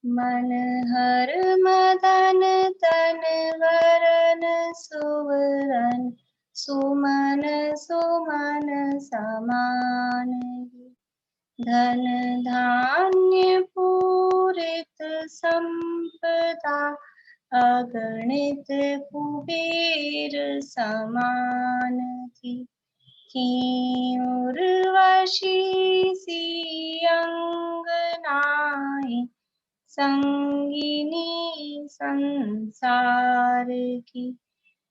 A: मन हर मदन तन वरन सुवरन, सुमन सुमन समान, धन धान्य पूरित संपदा, अगणित कुबेर समान थी। की उर्वशी सी अंगना, संगिनी संसार की।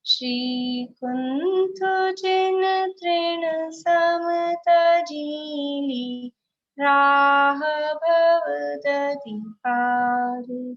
A: श्री कुंथ जिन तृण समत जीली, राह भव दति पार